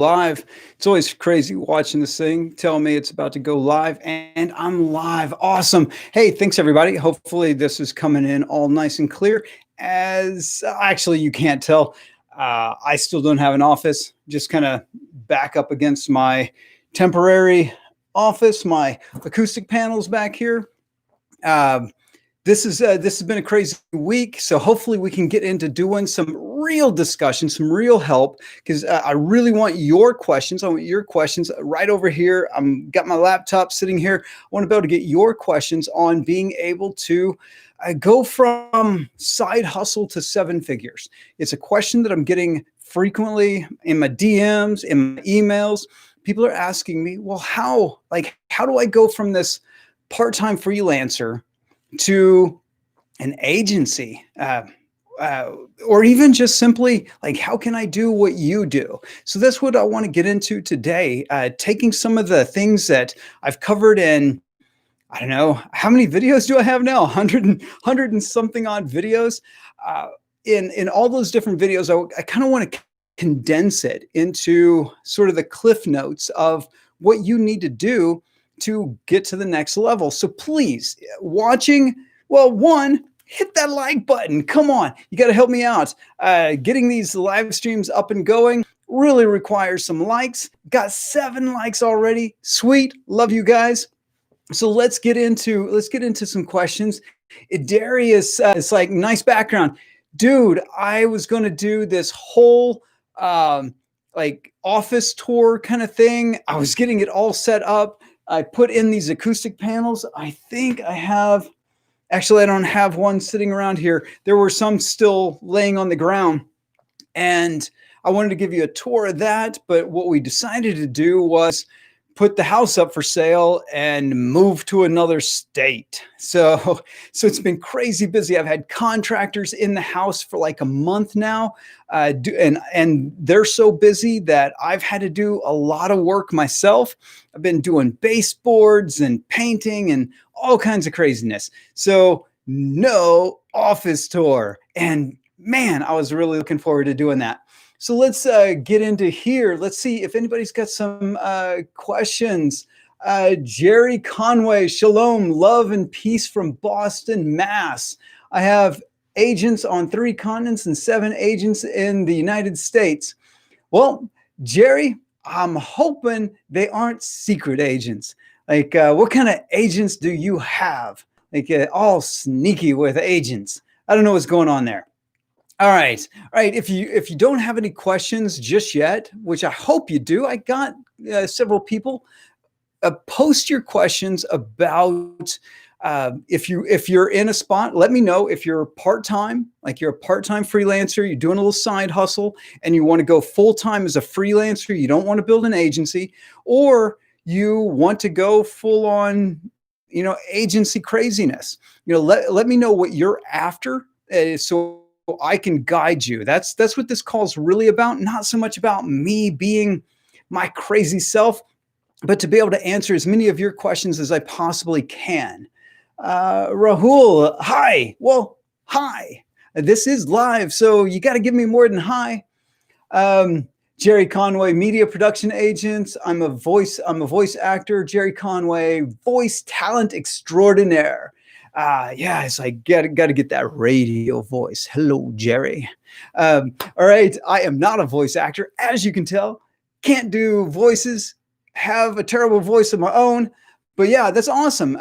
live. It's always crazy watching this thing tell me it's about to go live, and I'm live. Awesome. Hey, thanks everybody. Hopefully this is coming in all nice and clear. As actually you can't tell, I still don't have an office. Just kind of back up against my temporary office, my acoustic panels back here. This has been a crazy week, so hopefully we can get into doing some real discussion, some real help, because I really want your questions. I want your questions right over here. Got my laptop sitting here. I want to be able to get your questions on being able to go from side hustle to seven figures. It's a question that I'm getting frequently in my DMs, in my emails. People are asking me, well, how do I go from this part-time freelancer to an agency, or even just simply like, how can I do what you do? So that's what I want to get into today, taking some of the things that I've covered in, I don't know, how many videos do I have now? 100 and something odd videos. In all those different videos, I kind of want to condense it into sort of the cliff notes of what you need to do to get to the next level. So please, watching, well, one, hit that like button. Come on, you got to help me out. Getting these live streams up and going really requires some likes. Got 7 likes already. Sweet, love you guys. So let's get into some questions. Darius, it's like, nice background, dude. I was going to do this whole like office tour kind of thing. I was getting it all set up. I put in these acoustic panels. I think I have, actually, I don't have one sitting around here. There were some still laying on the ground, and I wanted to give you a tour of that. But what we decided to do was put the house up for sale and move to another state. So it's been crazy busy. I've had contractors in the house for like a month now, and they're so busy that I've had to do a lot of work myself. I've been doing baseboards and painting and all kinds of craziness. So no office tour. And man, I was really looking forward to doing that. So let's get into here. Let's see if anybody's got some questions. Jerry Conway, shalom, love and peace from Boston, Mass. I have agents on 3 continents and 7 agents in the United States. Well, Jerry, I'm hoping they aren't secret agents. Like, what kind of agents do you have? Like, all sneaky with agents. I don't know what's going on there. All right. If you don't have any questions just yet, which I hope you do, I got several people. Post your questions about if you're in a spot. Let me know if you're part-time, like you're a part-time freelancer, you're doing a little side hustle, and you want to go full-time as a freelancer. You don't want to build an agency, or you want to go full-on, agency craziness. Let me know what you're after, so I can guide you. That's what this call is really about. Not so much about me being my crazy self, but to be able to answer as many of your questions as I possibly can. Rahul, hi. Well, hi. This is live, so you got to give me more than hi. Jerry Conway, media production agents. I'm a voice actor. Jerry Conway, voice talent extraordinaire. Yeah, it's like, got to get that radio voice. Hello, Jerry. All right. I am not a voice actor, as you can tell. Can't do voices, have a terrible voice of my own. But yeah, that's awesome.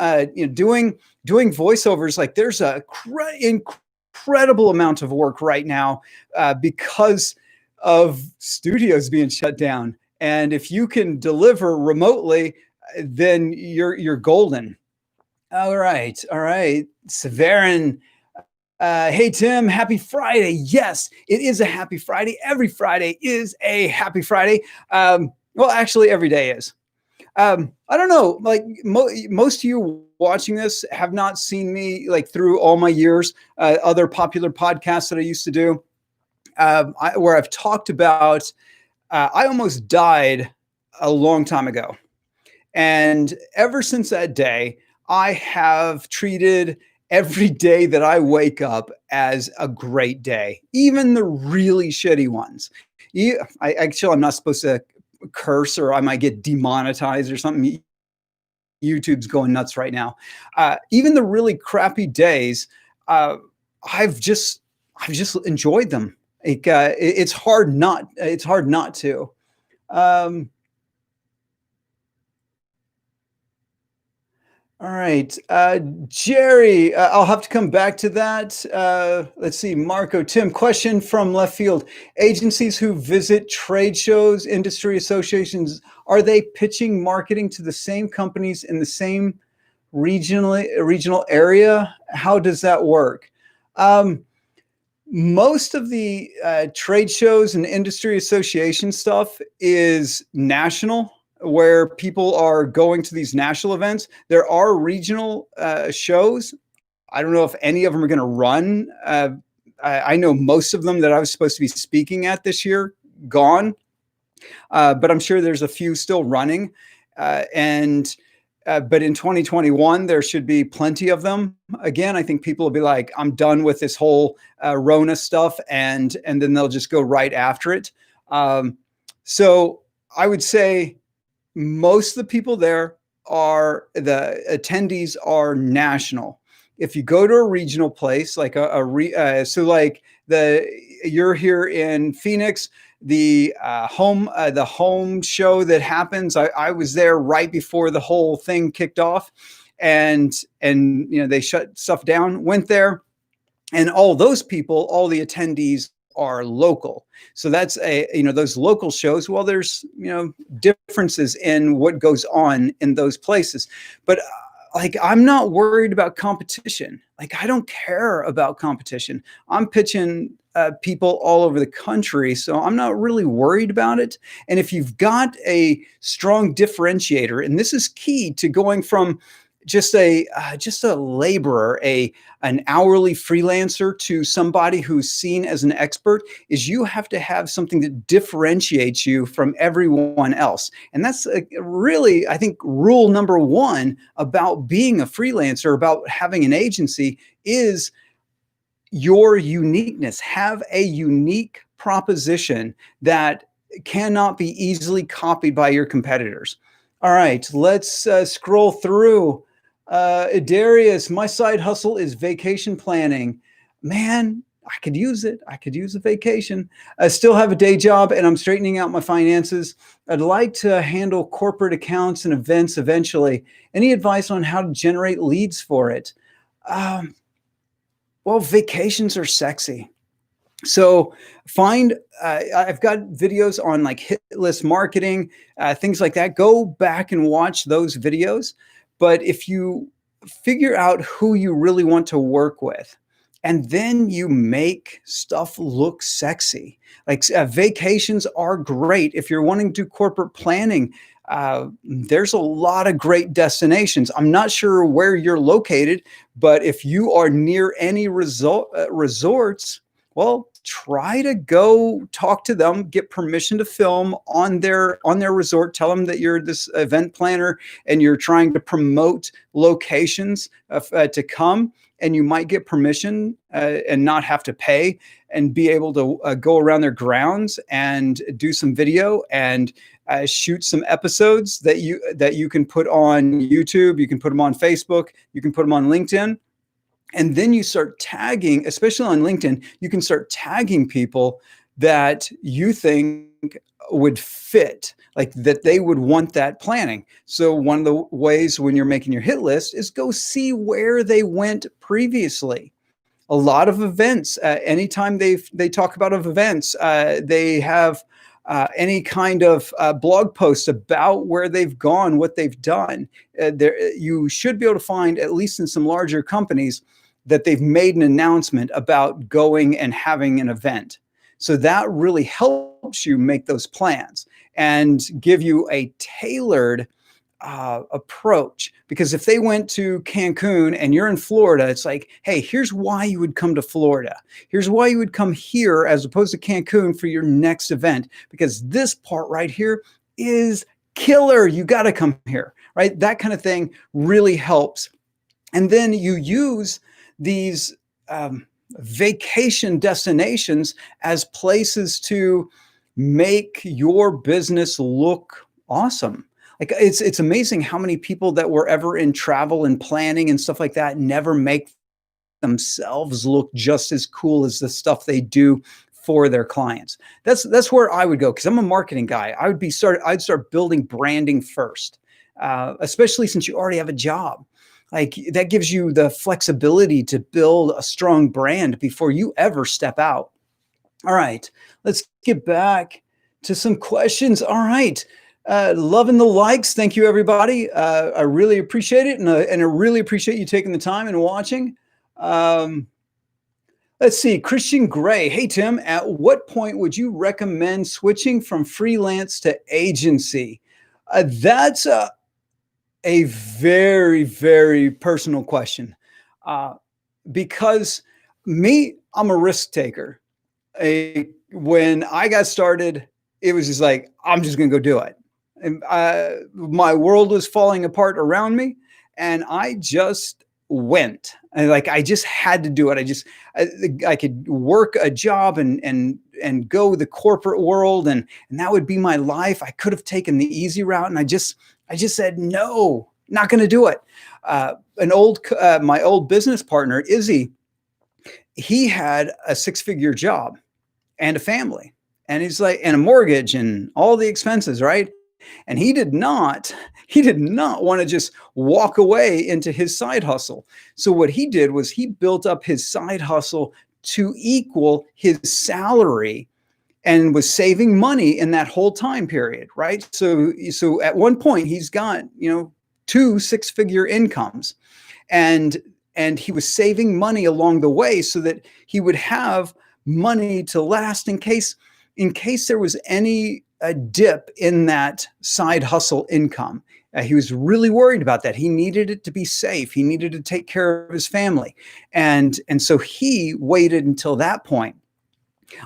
Doing voiceovers, like there's a incredible amount of work right now because of studios being shut down. And if you can deliver remotely, then you're golden. All right. Severin, hey, Tim, happy Friday. Yes, it is a happy Friday. Every Friday is a happy Friday. Well, actually, every day is. I don't know, like most of you watching this have not seen me like through all my years, other popular podcasts that I used to do, where I've talked about, I almost died a long time ago. And ever since that day, I have treated every day that I wake up as a great day, even the really shitty ones. I'm not supposed to curse or I might get demonetized or something. YouTube's going nuts right now. Even the really crappy days, uh, I've just I've just enjoyed them. It's hard not to. Um, all right, Jerry, I'll have to come back to that. Let's see, Marco, Tim, question from left field. Agencies who visit trade shows, industry associations, are they pitching marketing to the same companies in the same regional area? How does that work? Um, Most of the trade shows and industry association stuff is national, where people are going to these national events. There are regional shows. I don't know if any of them are going to run. I know most of them that I was supposed to be speaking at this year gone, but I'm sure there's a few still running. And but in 2021, there should be plenty of them. Again, I think people will be like, "I'm done with this whole Rona stuff," and then they'll just go right after it. So I would say most of the people there are the attendees are national. If you go to a regional place like so like the you're here in Phoenix, the home show that happens, I was there right before the whole thing kicked off, and they shut stuff down, went there, and all those people, all the attendees are local. So that's those local shows. Well, there's differences in what goes on in those places, but like I'm not worried about competition. Like I don't care about competition. I'm pitching people all over the country, so I'm not really worried about it. And if you've got a strong differentiator, and this is key to going from just a laborer, an hourly freelancer, to somebody who's seen as an expert, is you have to have something that differentiates you from everyone else. And that's really, I think, rule number one about being a freelancer, about having an agency, is your uniqueness. Have a unique proposition that cannot be easily copied by your competitors. All right, let's scroll through. Darius, my side hustle is vacation planning. Man, I could use it. I could use a vacation. I still have a day job and I'm straightening out my finances. I'd like to handle corporate accounts and events eventually. Any advice on how to generate leads for it? Well, vacations are sexy. So I've got videos on like hit list marketing, things like that. Go back and watch those videos. But if you figure out who you really want to work with, and then you make stuff look sexy. Like vacations are great. If you're wanting to do corporate planning, there's a lot of great destinations. I'm not sure where you're located, but if you are near any resorts, well, try to go talk to them, get permission to film on their resort. Tell them that you're this event planner and you're trying to promote locations to come, and you might get permission and not have to pay, and be able to go around their grounds and do some video and shoot some episodes that you can put on YouTube. You can put them on Facebook. You can put them on LinkedIn. And then you start tagging, especially on LinkedIn, you can start tagging people that you think would fit, like that they would want that planning. So one of the ways when you're making your hit list is go see where they went previously. A lot of events, anytime they talk about events, they have any kind of blog post about where they've gone, what they've done. You should be able to find, at least in some larger companies, that they've made an announcement about going and having an event. So that really helps you make those plans and give you a tailored approach. Because if they went to Cancun and you're in Florida, it's like, hey, here's why you would come to Florida. Here's why you would come here as opposed to Cancun for your next event, because this part right here is killer. You got to come here, right? That kind of thing really helps. And then you use these vacation destinations as places to make your business look awesome. Like it's amazing how many people that were ever in travel and planning and stuff like that never make themselves look just as cool as the stuff they do for their clients. That's where I would go because I'm a marketing guy. I'd start building branding first, especially since you already have a job. Like that gives you the flexibility to build a strong brand before you ever step out. All right, let's get back to some questions. All right. Loving the likes. Thank you, everybody. I really appreciate it. And I really appreciate you taking the time and watching. Um, let's see. Christian Gray. Hey, Tim, at what point would you recommend switching from freelance to agency? That's a very, very personal question uh, because I'm a risk taker. When I got started, it was just like, I'm just going to go do it. And my world was falling apart around me and I just went and like, I just had to do it. I could work a job and go the corporate world and that would be my life. I could have taken the easy route and I just said, no, not going to do it. My old business partner, Izzy, he had a 6-figure job and a family and he's like, and a mortgage and all the expenses. Right. And he did not want to just walk away into his side hustle. So what he did was he built up his side hustle to equal his salary and was saving money in that whole time period. Right. So at one point he's got, 2 6-figure incomes and he was saving money along the way so that he would have money to last in case there was any dip in that side hustle income. He was really worried about that. He needed it to be safe. He needed to take care of his family. And so he waited until that point.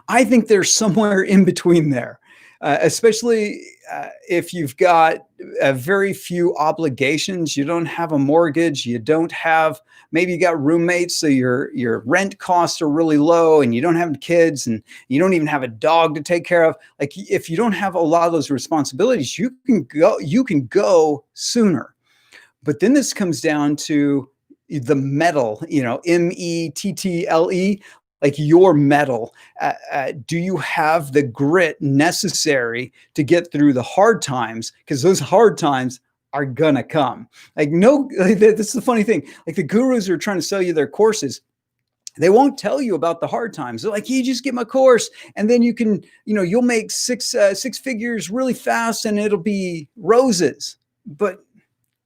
I think there's somewhere in between there, especially if you've got very few obligations. You don't have a mortgage. You don't have, maybe you got roommates, so your rent costs are really low and you don't have kids and you don't even have a dog to take care of. Like if you don't have a lot of those responsibilities, you can go sooner. But then this comes down to the mettle, METTLE, like your mettle. Do you have the grit necessary to get through the hard times? Because those hard times are gonna come. This is the funny thing. Like the gurus are trying to sell you their courses. They won't tell you about the hard times. They're like, you just get my course and then you can, you'll make six figures really fast and it'll be roses. But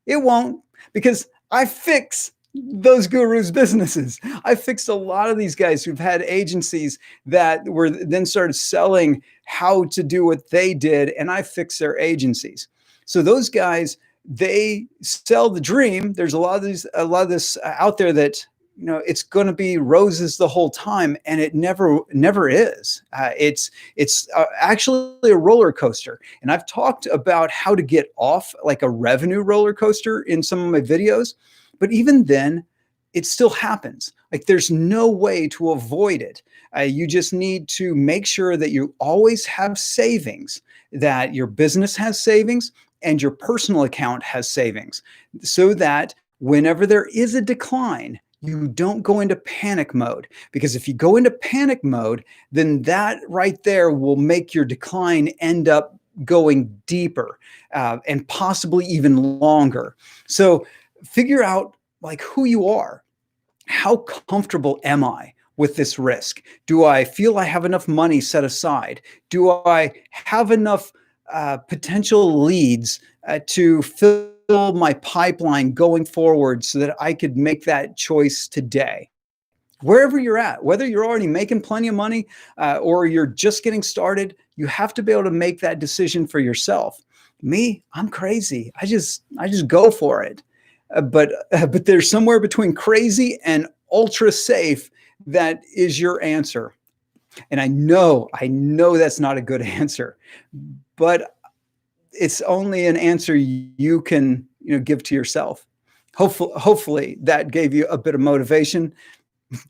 it won't, because I fix those gurus' businesses. I fixed a lot of these guys who've had agencies that were then started selling how to do what they did, and I fixed their agencies. So those guys, they sell the dream. There's a lot of this out there that it's going to be roses the whole time, and it never is. It's actually a roller coaster, and I've talked about how to get off like a revenue roller coaster in some of my videos. But even then, it still happens. Like there's no way to avoid it. You just need to make sure that you always have savings, that your business has savings and your personal account has savings, so that whenever there is a decline, you don't go into panic mode. Because if you go into panic mode, then that right there will make your decline end up going deeper and possibly even longer. So figure out like who you are. How comfortable am I with this risk? Do I feel I have enough money set aside? Do I have enough potential leads to fill my pipeline going forward so that I could make that choice today? Wherever you're at, whether you're already making plenty of money or you're just getting started, you have to be able to make that decision for yourself. Me, I'm crazy. I just go for it. But there's somewhere between crazy and ultra safe that is your answer. And I know that's not a good answer, but it's only an answer you can give to yourself. Hopefully that gave you a bit of motivation.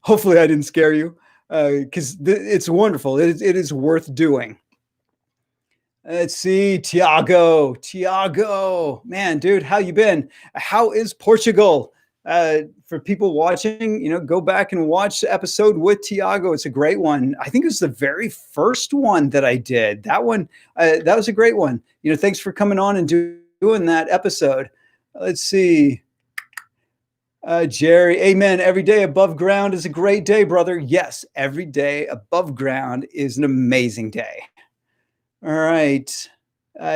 Hopefully I didn't scare you, because it's wonderful. It is worth doing. Let's see, Tiago. Tiago, man, dude, how you been? How is Portugal? For people watching, go back and watch the episode with Tiago. It's a great one. I think it was the very first one that I did. That one, that was a great one. Thanks for coming on and doing that episode. Let's see. Jerry, amen. Every day above ground is a great day, brother. Yes, every day above ground is an amazing day. All right.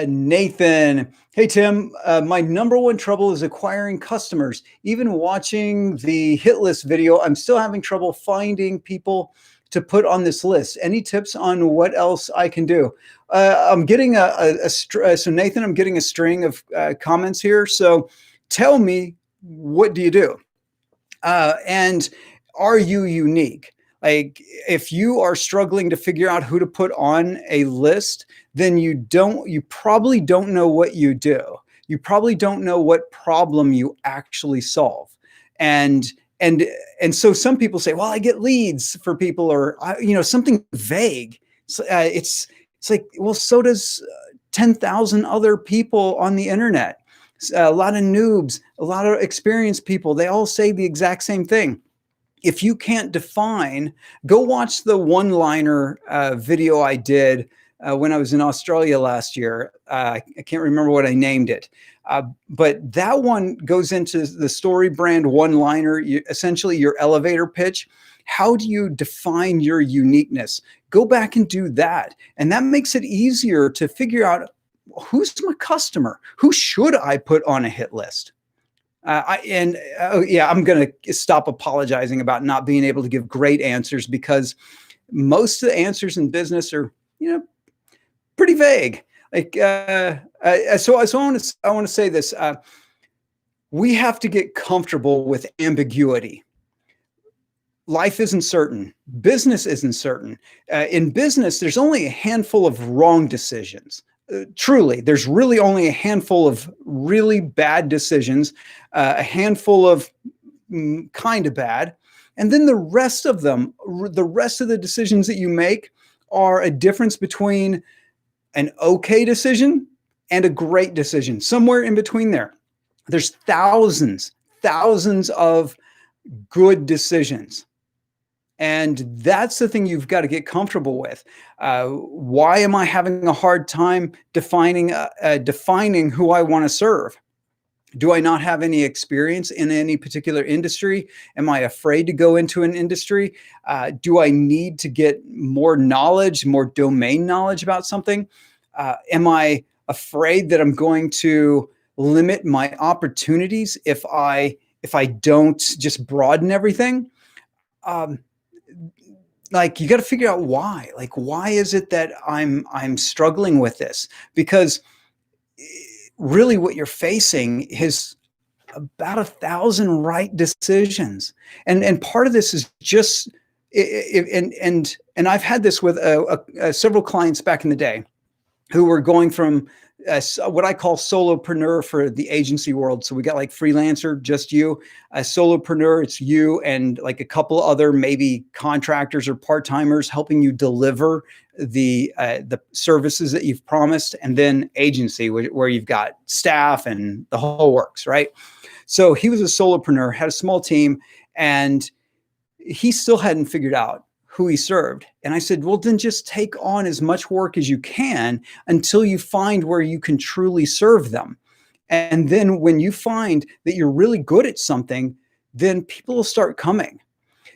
Nathan. Hey, Tim. My number one trouble is acquiring customers. Even watching the hit list video, I'm still having trouble finding people to put on this list. Any tips on what else I can do? I'm getting so Nathan, I'm getting a string of comments here. So tell me, what do you do? And are you unique? Like, if you are struggling to figure out who to put on a list, then you probably don't know what you do. You probably don't know what problem you actually solve. And and so some people say, well, I get leads for people, or something vague. It's like, well, so does 10,000 other people on the internet. A lot of noobs, a lot of experienced people, they all say the exact same thing. If you can't define, go watch the one-liner video I did when I was in Australia last year. I can't remember what I named it. But that one goes into the story brand one-liner, essentially your elevator pitch. How do you define your uniqueness? Go back and do that. And that makes it easier to figure out, who's my customer? Who should I put on a hit list? I'm going to stop apologizing about not being able to give great answers, because most of the answers in business are, pretty vague. Like, so I want to say this. We have to get comfortable with ambiguity. Life isn't certain. Business isn't certain. In business, there's only a handful of wrong decisions. Truly, there's really only a handful of really bad decisions, a handful of kind of bad. And then the rest of the decisions that you make are a difference between an okay decision and a great decision, somewhere in between there. There's thousands of good decisions. And that's the thing you've got to get comfortable with. Why am I having a hard time defining who I want to serve? Do I not have any experience in any particular industry? Am I afraid to go into an industry? Do I need to get more knowledge, more domain knowledge about something? Am I afraid that I'm going to limit my opportunities if I don't just broaden everything? Like, you got to figure out why. Like, why is it that I'm struggling with this? Because really what you're facing is about 1,000 right decisions. And part of this is just, and I've had this with several clients back in the day who were going from what I call solopreneur for the agency world. So we got like freelancer, just you, a solopreneur, it's you and like a couple other maybe contractors or part-timers helping you deliver the services that you've promised, and then agency where you've got staff and the whole works, right? So he was a solopreneur, had a small team, and he still hadn't figured out who he served. And I said, well, then just take on as much work as you can until you find where you can truly serve them. And then when you find that you're really good at something, then people will start coming.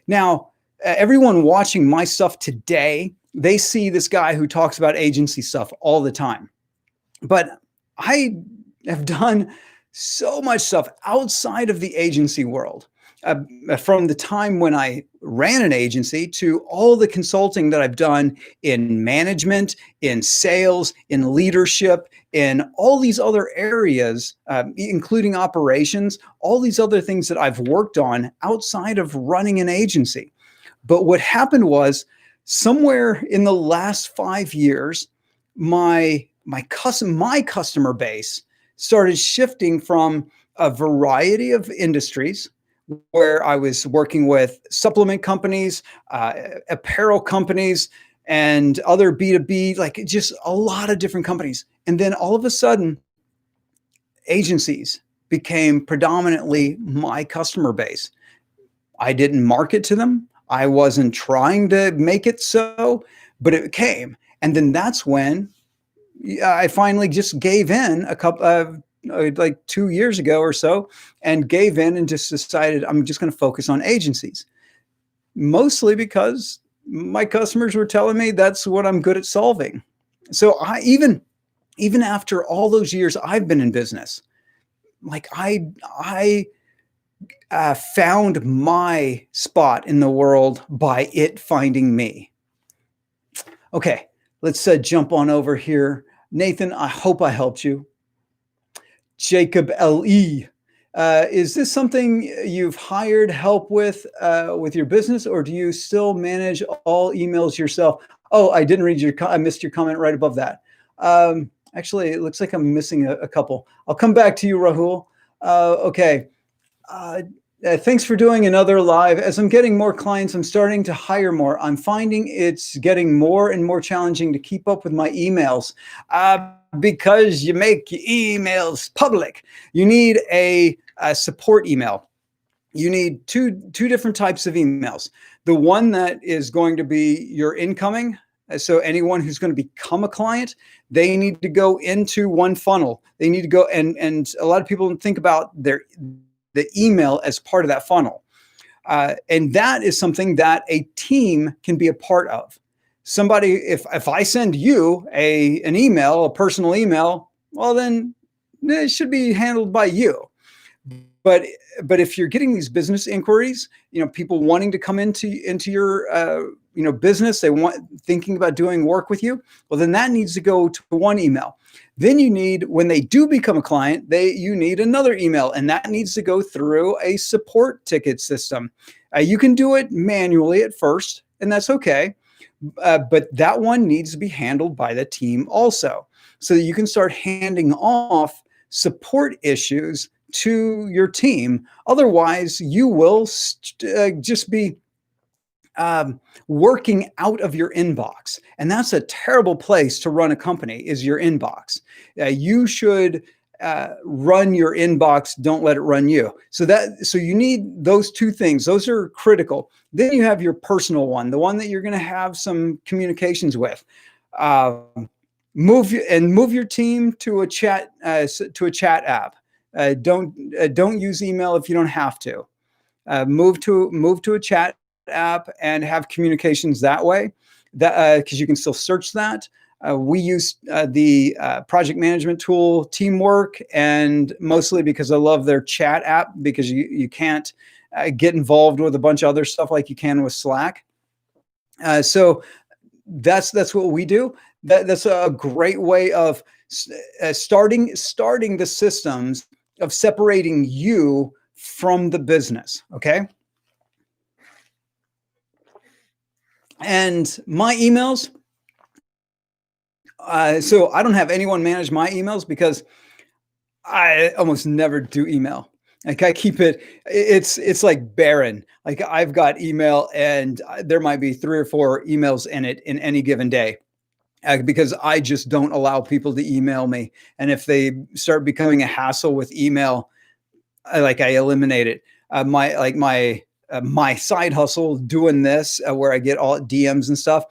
Now, everyone watching my stuff today, they see this guy who talks about agency stuff all the time. But I have done so much stuff outside of the agency world. From the time when I ran an agency to all the consulting that I've done in management, in sales, in leadership, in all these other areas, including operations, all these other things that I've worked on outside of running an agency. But what happened was, somewhere in the last 5 years, my customer base started shifting from a variety of industries, where I was working with supplement companies, apparel companies, and other B2B, like just a lot of different companies. And then all of a sudden, agencies became predominantly my customer base. I didn't market to them. I wasn't trying to make it so, but it came. And then that's when I finally just gave in a couple of like 2 years ago or so, and gave in and just decided I'm just going to focus on agencies, mostly because my customers were telling me that's what I'm good at solving. So I even after all those years I've been in business, like I found my spot in the world by it finding me. Okay, let's jump on over here. Nathan, I hope I helped you. Jacob LE. Is this something you've hired help with your business, or do you still manage all emails yourself? Oh, I didn't read I missed your comment right above that. Actually, it looks like I'm missing a couple. I'll come back to you, Rahul. Okay. Thanks for doing another live. As I'm getting more clients, I'm starting to hire more. I'm finding it's getting more and more challenging to keep up with my emails because you make emails public. You need a support email. You need two different types of emails. The one that is going to be your incoming. So anyone who's going to become a client, they need to go into one funnel. They need to go, and a lot of people don't think about the email as part of that funnel. And that is something that a team can be a part of. Somebody, if I send you an email, a personal email, well, then it should be handled by you. But if you're getting these business inquiries, people wanting to come into your business, thinking about doing work with you, well, then that needs to go to one email. Then you need, when they do become a client, you need another email, and that needs to go through a support ticket system. You can do it manually at first, and that's okay. But that one needs to be handled by the team also, so that you can start handing off support issues to your team. Otherwise, you will just be working out of your inbox. And that's a terrible place to run a company, is your inbox. You should run your inbox. Don't let it run you. So you need those two things. Those are critical. Then you have your personal one, the one that you're going to have some communications with. Move your team to a chat app. Don't use email if you don't have to. Move to a chat app and have communications that way. That because you can still search that. We use the project management tool Teamwork, and mostly because I love their chat app, because you can't get involved with a bunch of other stuff like you can with Slack. So that's what we do. That's a great way of starting the systems of separating you from the business. Okay. And my emails. So I don't have anyone manage my emails because I almost never do email. Like I keep it's like barren. Like I've got email and there might be 3 or 4 emails in it in any given day. Because I just don't allow people to email me. And if they start becoming a hassle with email, I eliminate it. My side hustle doing this, where I get all DMs and stuff.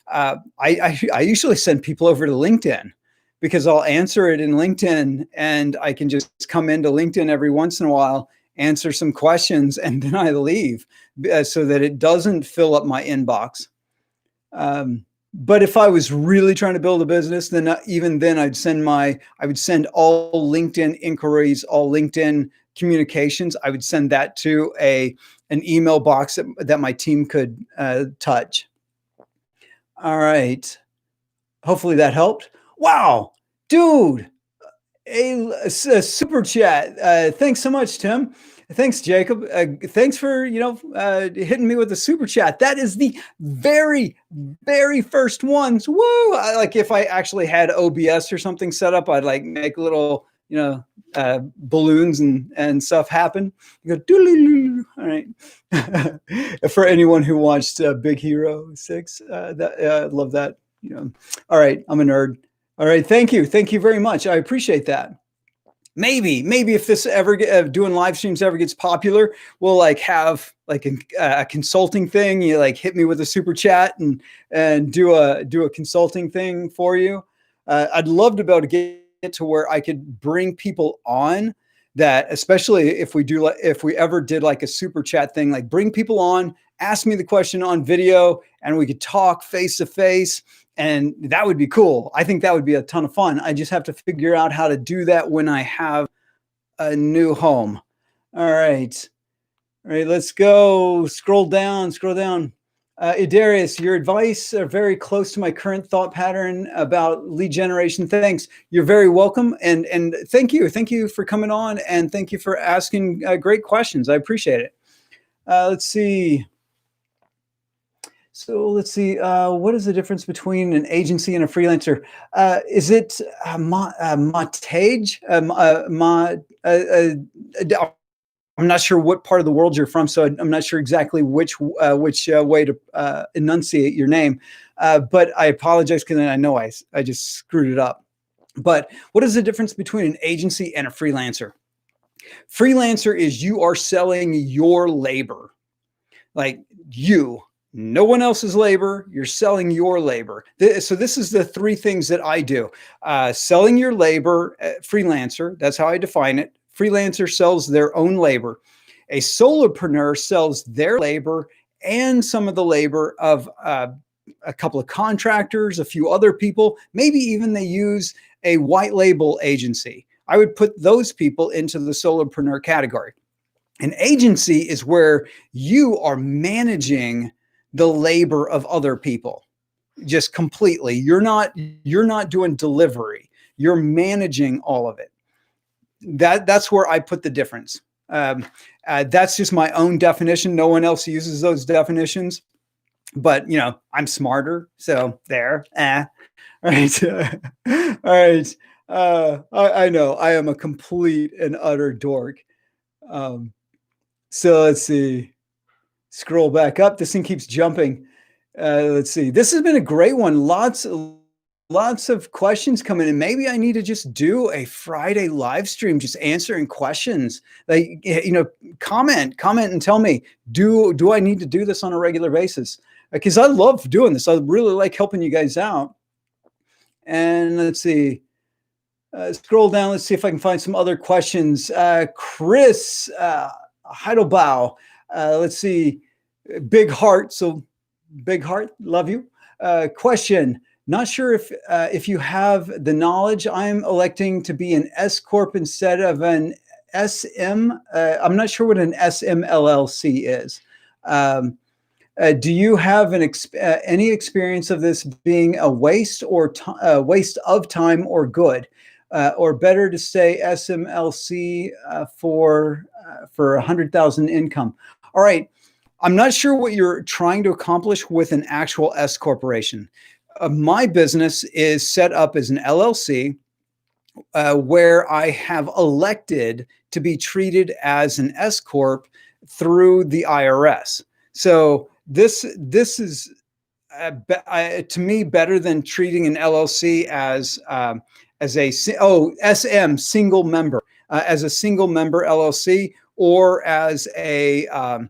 I usually send people over to LinkedIn, because I'll answer it in LinkedIn, and I can just come into LinkedIn every once in a while, answer some questions, and then I leave, so that it doesn't fill up my inbox. But if I was really trying to build a business, then even then I would send all LinkedIn inquiries, all LinkedIn communications. I would send that to an email box that my team could touch. All right. Hopefully that helped. Wow, dude, a super chat. Thanks so much, Tim. Thanks, Jacob. Thanks for hitting me with the super chat. That is the very, very first ones. Woo! If I actually had OBS or something set up, I'd make little balloons and stuff happen. You go doo-doo-doo. All right. For anyone who watched Big Hero 6, I love that. All right, I'm a nerd. All right, thank you very much. I appreciate that. Maybe if this ever doing live streams ever gets popular, we'll like have like a consulting thing. You like hit me with a super chat and do a consulting thing for you. I'd love to be able to get to where I could bring people on that, especially if we ever did like a super chat thing, like bring people on, ask me the question on video, and we could talk face to face. And that would be cool. I think that would be a ton of fun. I just have to figure out how to do that when I have a new home. All right. All right, let's go. Scroll down. Idarius, your advice are very close to my current thought pattern about lead generation. Thanks. You're very welcome. And thank you. Thank you for coming on. And thank you for asking great questions. I appreciate it. Let's see. So let's see, what is the difference between an agency and a freelancer? Is it montage? I'm not sure what part of the world you're from, so I'm not sure exactly which way to enunciate your name. But I apologize because I know I just screwed it up. But what is the difference between an agency and a freelancer? Freelancer is you are selling your labor, like you. No one else's labor. You're selling your labor. So this is the three things that I do. Selling your labor, freelancer, that's how I define it. Freelancer sells their own labor. A solopreneur sells their labor and some of the labor of a couple of contractors, a few other people. Maybe even they use a white label agency. I would put those people into the solopreneur category. An agency is where you are managing the labor of other people just completely. You're not doing delivery. You're managing all of it. That's where I put the difference. That's just my own definition. No one else uses those definitions, but I'm smarter. So there. All right. All right. I know I am a complete and utter dork. So let's see. Scroll back up. This thing keeps jumping. Let's see. This has been a great one. Lots of questions coming in. Maybe I need to just do a Friday live stream, just answering questions. Like, comment and tell me, do I need to do this on a regular basis? Because I love doing this. I really like helping you guys out. And let's see. Scroll down. Let's see if I can find some other questions. Chris Heidelbaugh. Let's see. Big heart. So big heart. Love you. Question. Not sure if you have the knowledge. I'm electing to be an S Corp instead of an SM. I'm not sure what an SM LLC is. Do you have any experience of this being a waste or waste of time or good? Or better to say SMLC for 100,000 income. All right. I'm not sure what you're trying to accomplish with an actual S corporation. My business is set up as an LLC where I have elected to be treated as an S corp through the IRS. So this is to me better than treating an LLC as a SM single member, as a single member LLC, or as a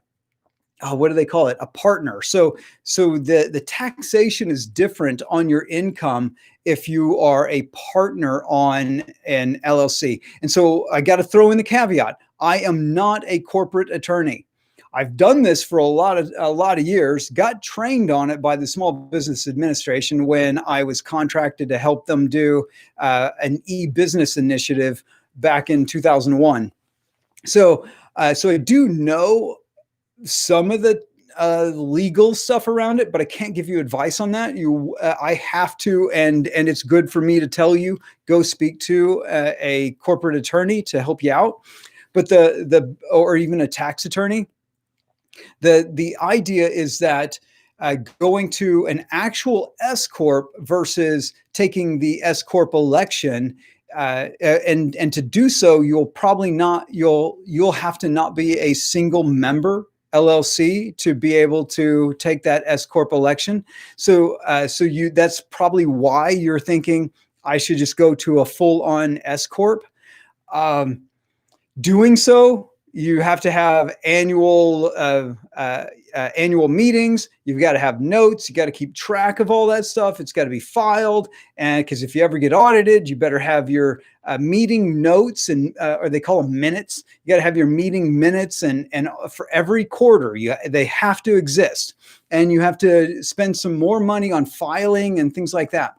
what do they call it? A partner. So the taxation is different on your income if you are a partner on an LLC. And so I got to throw in the caveat: I am not a corporate attorney. I've done this for a lot of years, got trained on it by the Small Business Administration when I was contracted to help them do an e-business initiative back in 2001. So I do know some of the legal stuff around it, but I can't give you advice on that. I have to, and it's good for me to tell you, go speak to a corporate attorney to help you out. But or even a tax attorney. The idea is that going to an actual S corp versus taking the S corp election and to do so, you'll have to not be a single member LLC to be able to take that S corp election. So that's probably why you're thinking I should just go to a full on S corp. Um, Doing so, you have to have annual meetings. You've got to have notes. You got to keep track of all that stuff. It's got to be filed, and because if you ever get audited, you better have your meeting notes and or they call them minutes. You got to have your meeting minutes, and for every quarter, they have to exist, and you have to spend some more money on filing and things like that.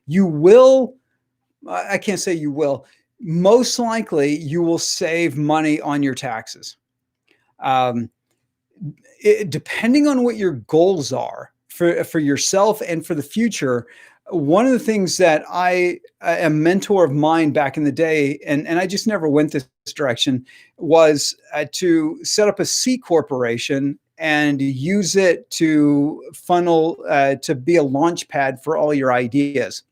You will. I can't say you will. Most likely you will save money on your taxes. Um, Depending on what your goals are for yourself and for the future, one of the things that a mentor of mine back in the day, and I just never went this direction, was to set up a C corporation and use it to funnel, to be a launch pad for all your ideas.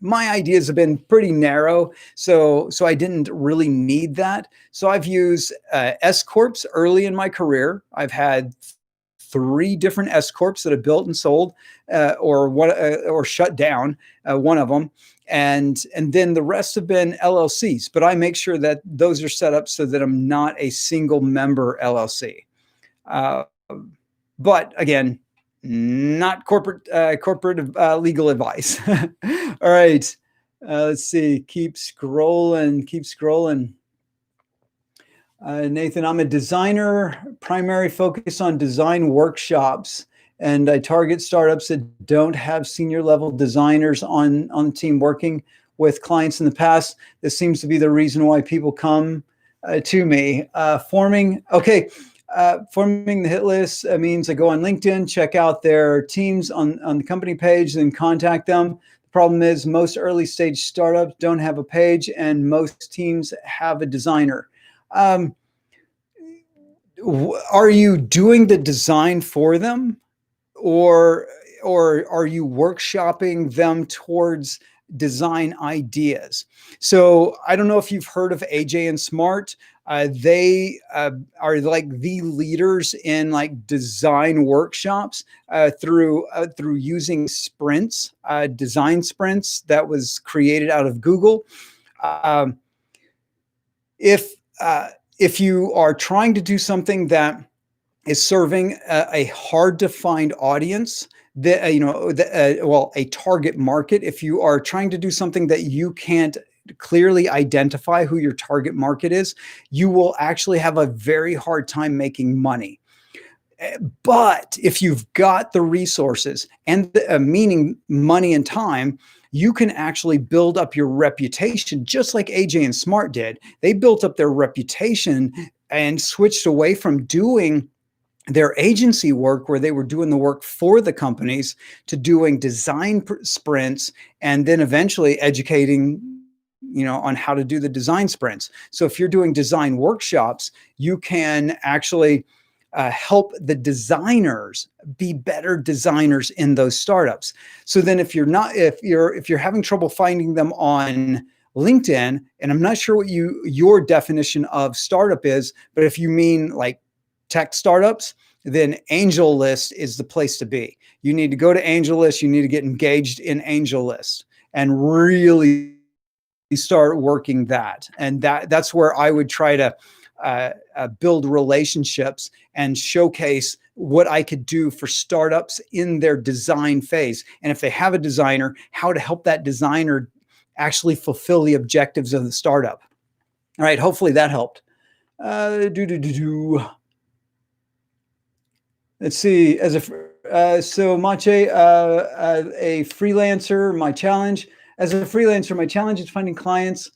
My ideas have been pretty narrow, so I didn't really need that. So I've used S corps early in my career. I've had 3 different S corps that have built and sold, or shut down. One of them, and then the rest have been LLCs. But I make sure that those are set up so that I'm not a single member LLC. Uh, but again, not corporate legal advice. All right. Let's see. Keep scrolling. Nathan, I'm a designer, primary focus on design workshops, and I target startups that don't have senior level designers on the team. Working with clients in the past, this seems to be the reason why people come to me. Forming the hit list means I go on LinkedIn, check out their teams on the company page, then contact them. The problem is most early stage startups don't have a page, and most teams have a designer. Are you doing the design for them, or are you workshopping them towards design ideas? So I don't know if you've heard of AJ and Smart. They are like the leaders in like design workshops through using sprints, design sprints that was created out of Google. If you are trying to do something that is serving a hard to find audience, a target market, if you are trying to do something that you can't clearly identify who your target market is, you will actually have a very hard time making money. But if you've got the resources and meaning money and time, you can actually build up your reputation just like AJ and Smart did. They built up their reputation and switched away from doing their agency work where they were doing the work for the companies to doing design sprints and then eventually educating on how to do the design sprints. So if you're doing design workshops, you can actually help the designers be better designers in those startups. So then if you're having trouble finding them on LinkedIn, and I'm not sure what your definition of startup is, but if you mean like tech startups, then AngelList is the place to be. You need to go to AngelList. You need to get engaged in AngelList and really start working that. And that's where I would try to build relationships and showcase what I could do for startups in their design phase. And if they have a designer, how to help that designer actually fulfill the objectives of the startup. All right, hopefully that helped. Let's see. So Mache, a freelancer, my challenge. As a freelancer, my challenge is finding clients.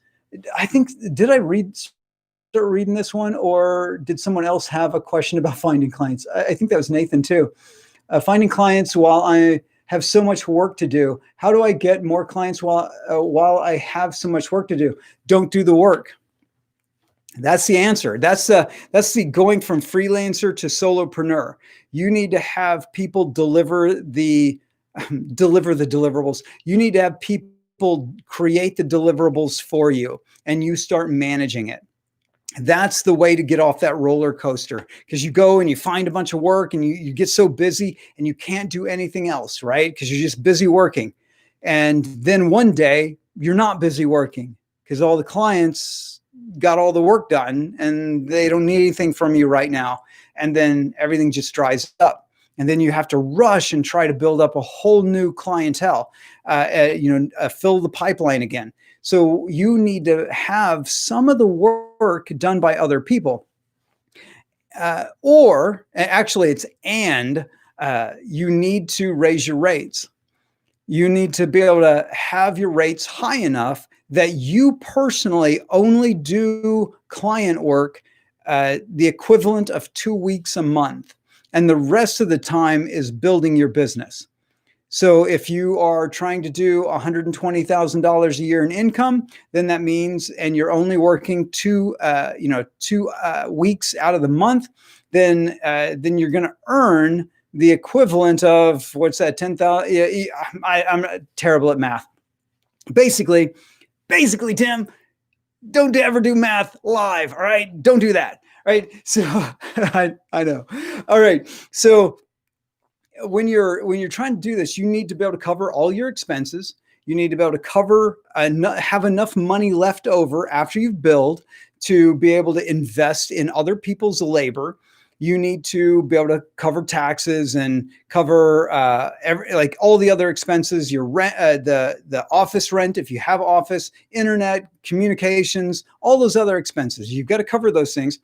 I think, did I start reading this one, or did someone else have a question about finding clients? I think that was Nathan too. Finding clients while I have so much work to do. How do I get more clients while I have so much work to do? Don't do the work. That's the answer. That's the going from freelancer to solopreneur. You need to have people deliver the deliverables. You need to have people create the deliverables for you and you start managing it. That's the way to get off that roller coaster, because you go and you find a bunch of work and you get so busy and you can't do anything else, right? Because you're just busy working. And then one day you're not busy working because all the clients got all the work done and they don't need anything from you right now. And then everything just dries up. And then you have to rush and try to build up a whole new clientele, fill the pipeline again. So you need to have some of the work done by other people. Or actually it's you need to raise your rates. You need to be able to have your rates high enough that you personally only do client work the equivalent of 2 weeks a month. And the rest of the time is building your business. So if you are trying to do $120,000 a year in income, then that means, and you're only working two weeks out of the month, then you're going to earn the equivalent of, what's that, 10,000? I'm terrible at math. Basically, Tim, don't ever do math live. All right, don't do that. All right. So I know. All right. So when you're trying to do this, you need to be able to cover all your expenses. You need to be able to have enough money left over after you've billed to be able to invest in other people's labor. You need to be able to cover taxes and cover all the other expenses, your rent, the office rent, if you have office, internet, communications, all those other expenses. You've got to cover those things.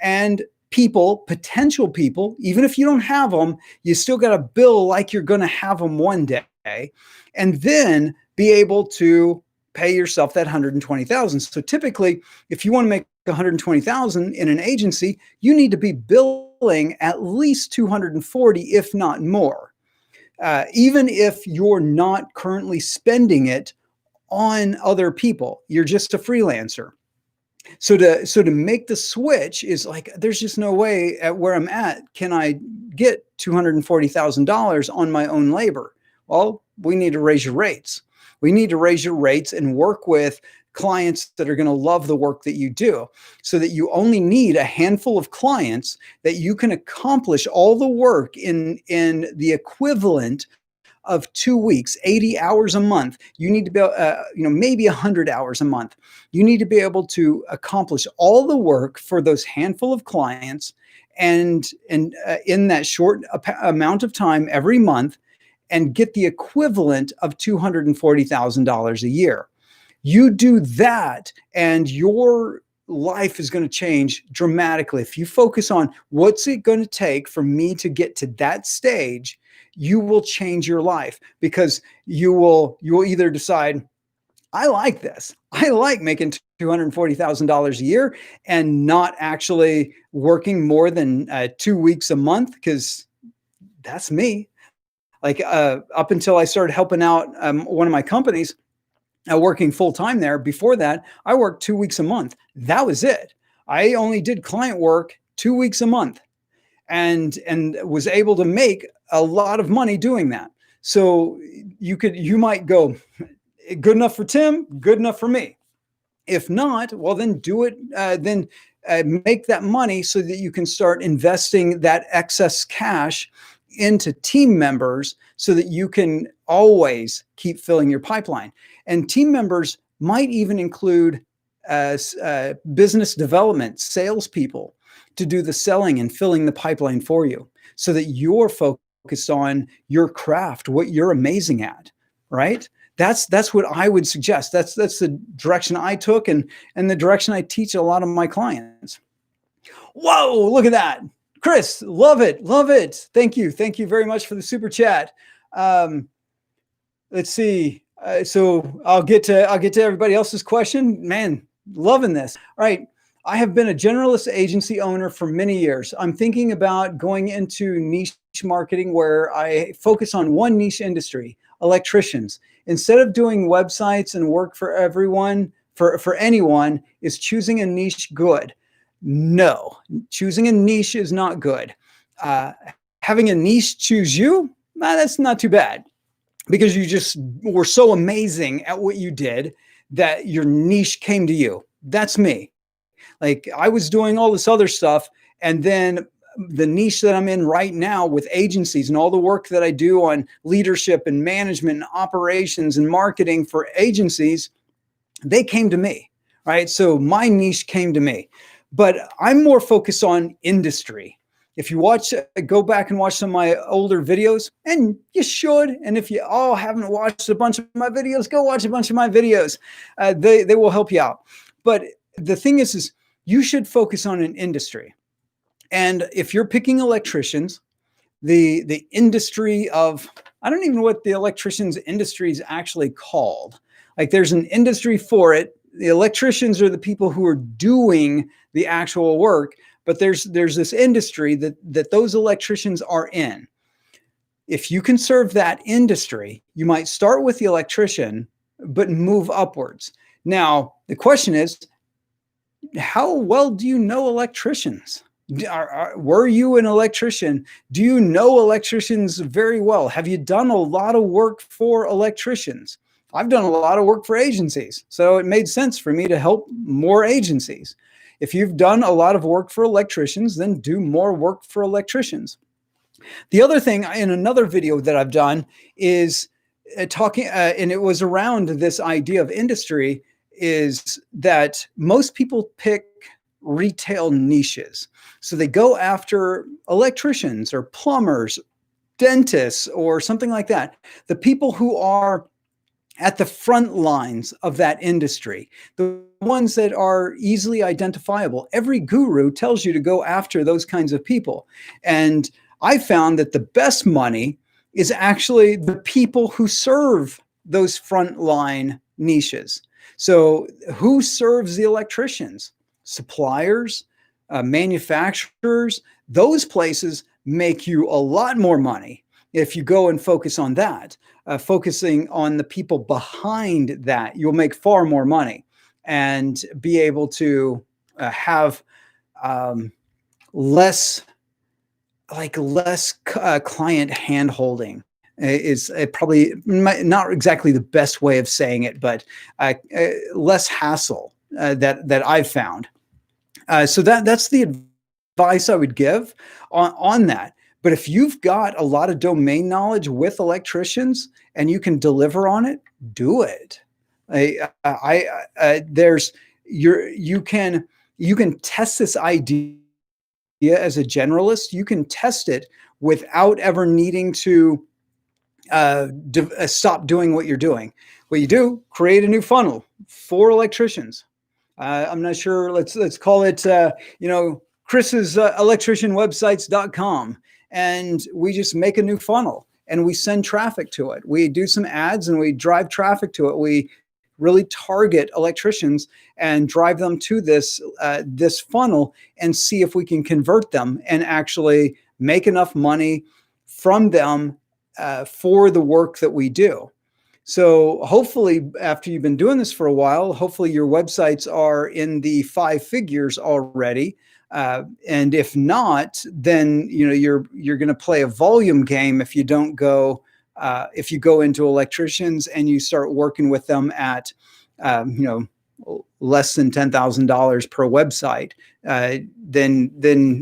And potential people, even if you don't have them, you still got to bill like you're going to have them one day, and then be able to pay yourself that $120,000. So typically, if you want to make $120,000 in an agency, you need to be billing at least $240,000, if not more. Even if you're not currently spending it on other people, you're just a freelancer. So to make the switch is like, there's just no way at where I'm at can I get $240,000 on my own labor. Well, we need to raise your rates. We need to raise your rates and work with clients that are going to love the work that you do, so that you only need a handful of clients that you can accomplish all the work in the equivalent of 2 weeks, 80 hours a month. You need to be, maybe 100 hours a month. You need to be able to accomplish all the work for those handful of clients, and in that short amount of time every month, and get the equivalent of $240,000 a year. You do that, and your life is going to change dramatically. If you focus on what's it going to take for me to get to that stage, you will change your life, because you will either decide, I like this. I like making $240,000 a year and not actually working more than 2 weeks a month, because that's me. Like up until I started helping out one of my companies, working full time there. Before that, I worked 2 weeks a month. That was it. I only did client work 2 weeks a month, and was able to make a lot of money doing that. So you might go, good enough for Tim, good enough for me. If not, well, then do it. Then make that money so that you can start investing that excess cash into team members, so that you can always keep filling your pipeline. And team members might even include business development, salespeople, to do the selling and filling the pipeline for you, so that you're focused on your craft, what you're amazing at, right? That's what I would suggest. That's the direction I took, and the direction I teach a lot of my clients. Whoa, look at that. Chris, love it. Love it. Thank you. Thank you very much for the super chat. Let's see. So I'll get to everybody else's question. Man, loving this. All right. I have been a generalist agency owner for many years. I'm thinking about going into niche marketing, where I focus on one niche industry, electricians. Instead of doing websites and work for everyone, for anyone, is choosing a niche good? No, choosing a niche is not good. Having a niche choose you, that's not too bad. because you just were so amazing at what you did that your niche came to you. That's me. Like I was doing all this other stuff, and then the niche that I'm in right now with agencies and all the work that I do on leadership and management and operations and marketing for agencies, they came to me, right? So my niche came to me, but I'm more focused on industry. If you watch, go back and watch some of my older videos, and you should. And if you all haven't watched a bunch of my videos, go watch a bunch of my videos. They will help you out. But the thing is you should focus on an industry. And if you're picking electricians, the industry of, I don't even know what the electricians industry is actually called. Like there's an industry for it. The electricians are the people who are doing the actual work, but there's this industry that those electricians are in. If you can serve that industry, you might start with the electrician, but move upwards. Now, the question is, how well do you know electricians? Were you an electrician? Do you know electricians very well? Have you done a lot of work for electricians? I've done a lot of work for agencies, so it made sense for me to help more agencies. If you've done a lot of work for electricians, then do more work for electricians. The other thing in another video that I've done is talking, and it was around this idea of industry, is that most people pick retail niches. So they go after electricians or plumbers, dentists, or something like that. The people who are at the front lines of that industry, the ones that are easily identifiable. Every guru tells you to go after those kinds of people. And I found that the best money is actually the people who serve those frontline niches. So who serves the electricians? Suppliers, manufacturers. Those places make you a lot more money if you go and focus on that. Focusing on the people behind that, you'll make far more money and be able to have less client hand holding is probably not exactly the best way of saying it, but less hassle that I've found. So that's the advice I would give on that. But if you've got a lot of domain knowledge with electricians and you can deliver on it, do it. You can test this idea as a generalist. You can test it without ever needing to stop doing what you're doing. What you do, create a new funnel for electricians. I'm not sure. Let's call it Chris's electricianwebsites.com, and we just make a new funnel and we send traffic to it. We do some ads and we drive traffic to it. We really target electricians and drive them to this funnel and see if we can convert them and actually make enough money from them for the work that we do. So hopefully, after you've been doing this for a while, hopefully your websites are in the 5 figures already. And if not, then you're going to play a volume game if you don't go if you go into electricians and you start working with them at less than $10,000 per website. Then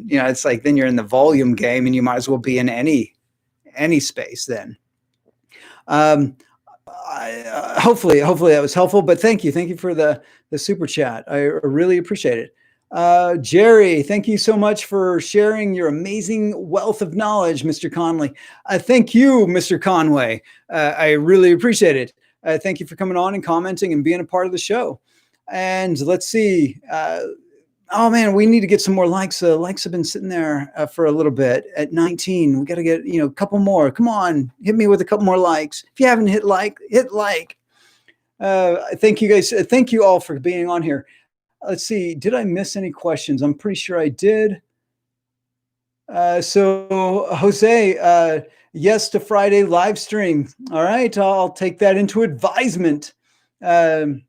it's like then you're in the volume game and you might as well be in any space then. Hopefully that was helpful, but thank you for the super chat. I really appreciate it. Jerry, thank you so much for sharing your amazing wealth of knowledge, Mr. Conley. Thank you, Mr. Conway. I really appreciate it. Thank you for coming on and commenting and being a part of the show. And let's see. Oh man, we need to get some more likes. Likes have been sitting there for a little bit at 19. We got to get, a couple more. Come on, hit me with a couple more likes. If you haven't hit like, hit like. Thank you guys. Thank you all for being on here. Let's see. Did I miss any questions? I'm pretty sure I did. So Jose, yes to Friday live stream. All right. I'll take that into advisement. Let's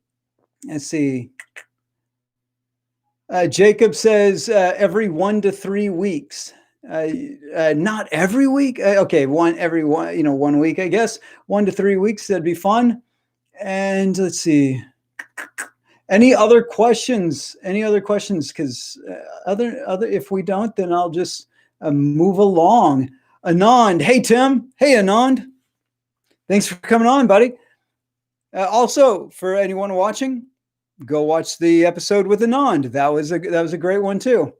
see. Jacob says every 1 to 3 weeks. Not every week. Okay, one week, I guess. 1 to 3 weeks, that'd be fun. And let's see. Any other questions? Any other questions? Because other, if we don't, then I'll just move along. Anand, hey Tim, hey Anand, thanks for coming on, buddy. Also, for anyone watching, go watch the episode with Anand. That was a great one too.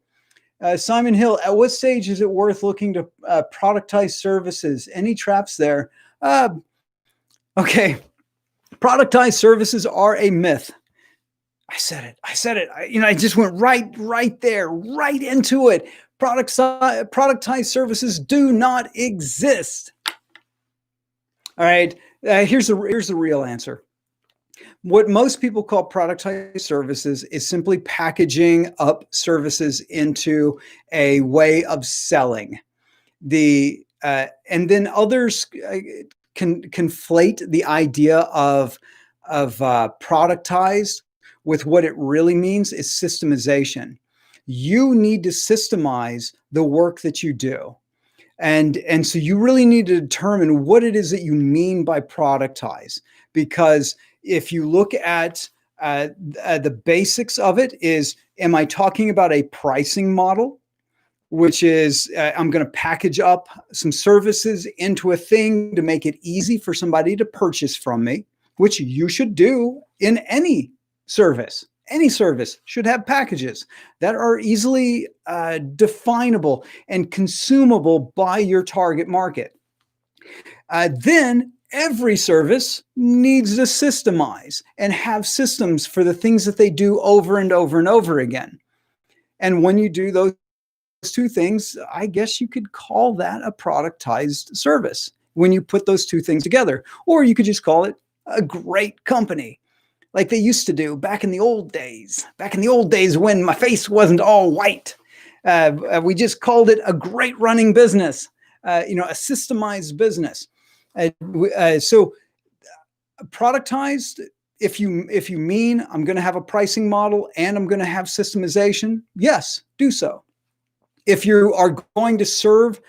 Simon Hill, at what stage is it worth looking to productize services? Any traps there? Okay, productized services are a myth. I said it. I just went right there, right into it. Productized services do not exist. All right, here's the real answer. What most people call productized services is simply packaging up services into a way of selling. And then others can conflate the idea of productized with what it really means is systemization. You need to systemize the work that you do. And so you really need to determine what it is that you mean by productize, because if you look at the basics of it is, am I talking about a pricing model, which is I'm going to package up some services into a thing to make it easy for somebody to purchase from me, which you should do in any service. Any service should have packages that are easily definable and consumable by your target market. Then every service needs to systemize and have systems for the things that they do over and over and over again. And when you do those two things, I guess you could call that a productized service when you put those two things together. Or you could just call it a great company, like they used to do back in the old days. Back in the old days when my face wasn't all white. We just called it a great running business, a systemized business. So productized, if you mean I'm going to have a pricing model and I'm going to have systemization, yes, do so. If you are going to serve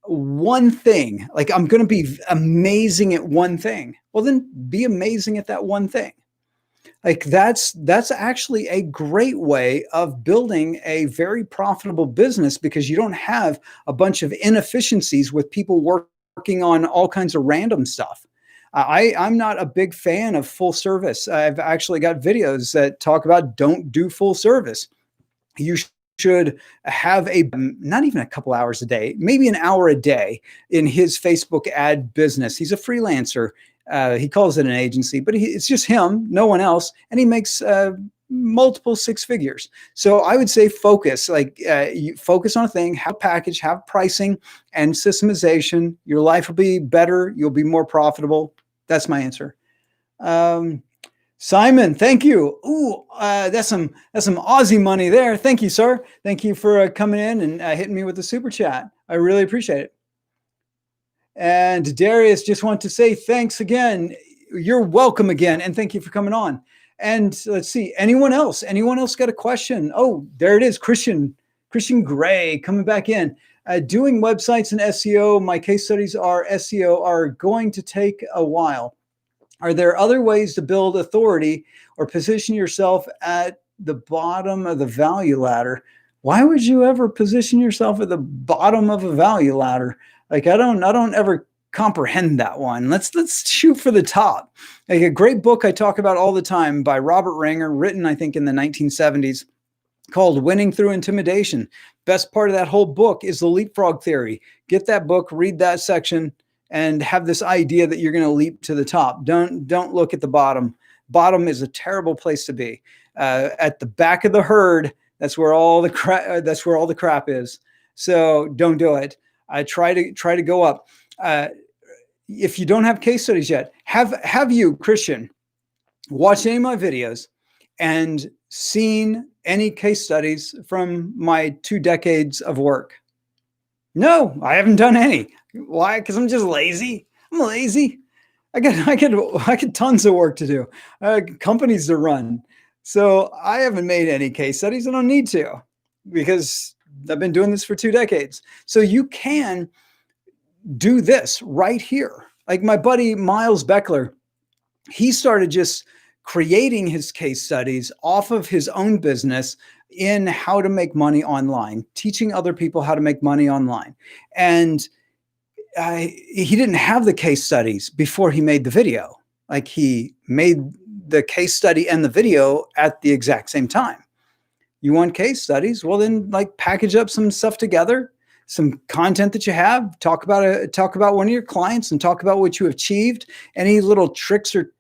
one thing, like I'm going to be amazing at one thing, well, then be amazing at that one thing. Like that's actually a great way of building a very profitable business, because you don't have a bunch of inefficiencies with people working on all kinds of random stuff. I'm not a big fan of full service. I've actually got videos that talk about don't do full service. You should have not even a couple hours a day, maybe an hour a day in his Facebook ad business. He's a freelancer. He calls it an agency, but it's just him, no one else. And he makes multiple six figures. So I would say focus, you focus on a thing, have a package, have pricing and systemization. Your life will be better. You'll be more profitable. That's my answer. Simon, thank you. Ooh, that's some Aussie money there. Thank you, sir. Thank you for coming in and hitting me with the super chat. I really appreciate it. And Darius, just want to say thanks again. You're welcome again. And thank you for coming on. And let's see, anyone else got a question? Oh, there it is. Christian Gray coming back in. Doing websites and SEO. My case studies are SEO are going to take a while. Are there other ways to build authority or position yourself at the bottom of the value ladder? Why would you ever position yourself at the bottom of a value ladder? Like I don't ever comprehend that one. Let's shoot for the top. Like a great book I talk about all the time by Robert Ranger, written I think in the 1970s, called Winning Through Intimidation. Best part of that whole book is the leapfrog theory. Get that book, read that section, and have this idea that you're going to leap to the top. Don't look at the bottom. Bottom is a terrible place to be. At the back of the herd, that's where all the crap is. So don't do it. I try to go up. If you don't have case studies yet, have you, Christian, watched any of my videos and seen any case studies from my 2 decades of work? No, I haven't done any. Why? Because I'm just lazy. I'm lazy. I got tons of work to do, companies to run. So I haven't made any case studies. I don't need to, because I've been doing this for 2 decades. So you can do this right here. Like my buddy Miles Beckler, he started just creating his case studies off of his own business in how to make money online, teaching other people how to make money online. And he didn't have the case studies before he made the video. Like he made the case study and the video at the exact same time. You want case studies? Well, then like package up some stuff together, some content that you have, talk about one of your clients and talk about what you achieved, any little tricks or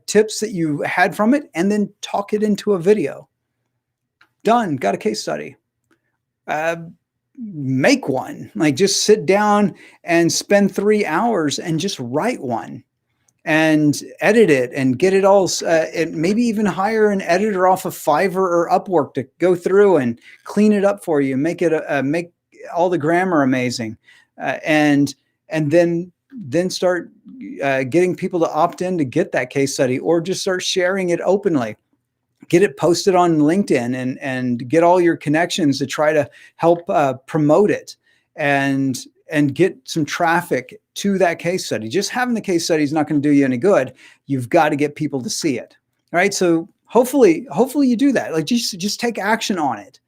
tips that you had from it, and then talk it into a video. Done. Got a case study. Make one. Like just sit down and spend 3 hours and just write one and edit it and get it all, and maybe even hire an editor off of Fiverr or Upwork to go through and clean it up for you, make it make all the grammar amazing, and then start getting people to opt in to get that case study, or just start sharing it openly. Get it posted on LinkedIn and get all your connections to try to help promote it and get some traffic to that case study. Just having the case study is not going to do you any good. You've got to get people to see it. All right. So hopefully you do that. Like just take action on it.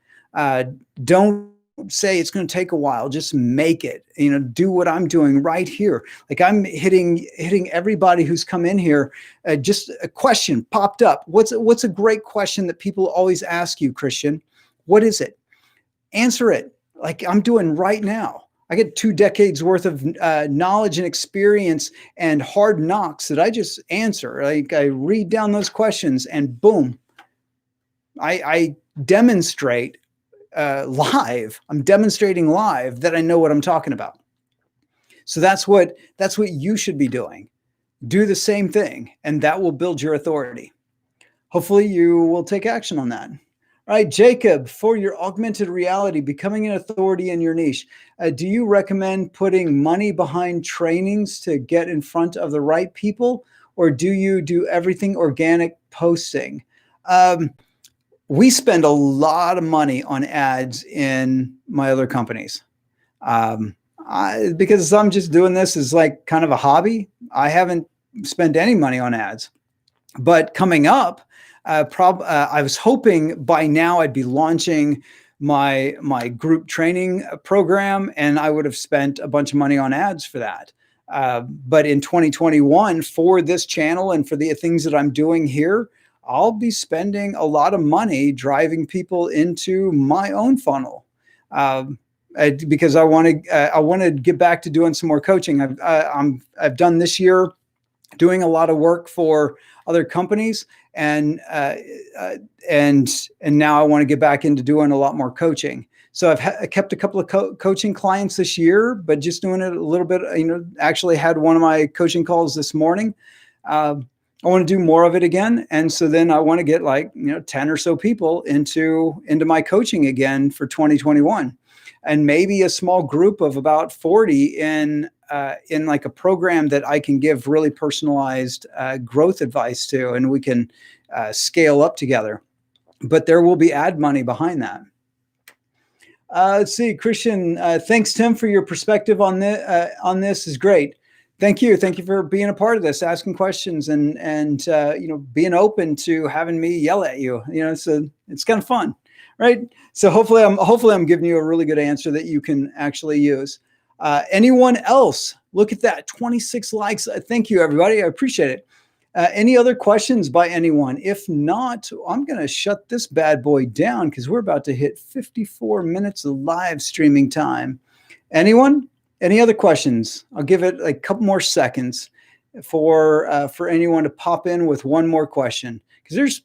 Don't say it's going to take a while. Just make it, do what I'm doing right here. Like I'm hitting everybody who's come in here. Just a question popped up. What's a great question that people always ask you, Christian? What is it? Answer it like I'm doing right now. I get 2 decades worth of knowledge and experience and hard knocks that I just answer. Like I read down those questions and boom, I demonstrate live. I'm demonstrating live that I know what I'm talking about. So that's what you should be doing. Do the same thing, and that will build your authority. Hopefully you will take action on that. All right, Jacob, for your augmented reality, becoming an authority in your niche, do you recommend putting money behind trainings to get in front of the right people, or do you do everything organic posting? We spend a lot of money on ads in my other companies. Because I'm just doing this as like kind of a hobby. I haven't spent any money on ads. But coming up, I was hoping by now I'd be launching my group training program, and I would have spent a bunch of money on ads for that. But in 2021, for this channel and for the things that I'm doing here, I'll be spending a lot of money driving people into my own funnel. Because I want to get back to doing some more coaching. I've done this year doing a lot of work for other companies, and now I want to get back into doing a lot more coaching. So I've kept a couple of coaching clients this year, but just doing it a little bit. Actually had one of my coaching calls this morning. I want to do more of it again, and so then I want to get 10 or so people into my coaching again for 2021. And maybe a small group of about 40 in like a program that I can give really personalized growth advice to, and we can scale up together. But there will be ad money behind that. Let's see, Christian. Thanks, Tim, for your perspective on this. This is great. Thank you for being a part of this, asking questions, and being open to having me yell at you. It's kind of fun. Right. So hopefully I'm giving you a really good answer that you can actually use. Anyone else? Look at that. 26 likes. Thank you, everybody. I appreciate it. Any other questions by anyone? If not, I'm going to shut this bad boy down because we're about to hit 54 minutes of live streaming time. Anyone? Any other questions? I'll give it a couple more seconds for anyone to pop in with one more question, because there's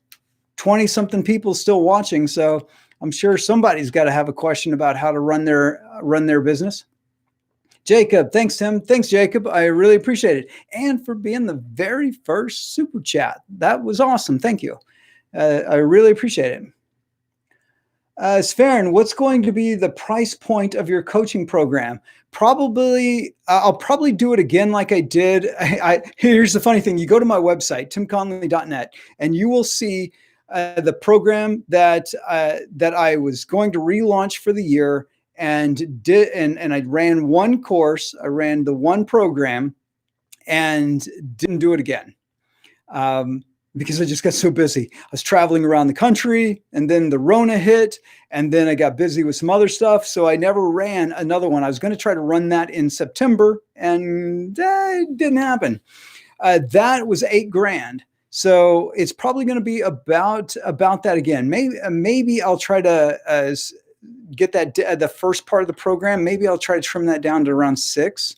20 something people still watching. So I'm sure somebody's got to have a question about how to run their business. Jacob, thanks, Tim. Thanks, Jacob. I really appreciate it. And for being the very first super chat. That was awesome. Thank you. I really appreciate it. Sferen, what's going to be the price point of your coaching program? I'll probably do it again like I did. Here's the funny thing. You go to my website, timconley.net, and you will see the program that I was going to relaunch for the year, and I ran one course. I ran the one program and didn't do it again. Um, because I just got so busy. I was traveling around the country, and then the Rona hit, and then I got busy with some other stuff. So I never ran another one. I was going to try to run that in September, and it didn't happen. That was 8 grand. So it's probably going to be about that again. Maybe I'll try to get that the first part of the program. Maybe I'll try to trim that down to around 6,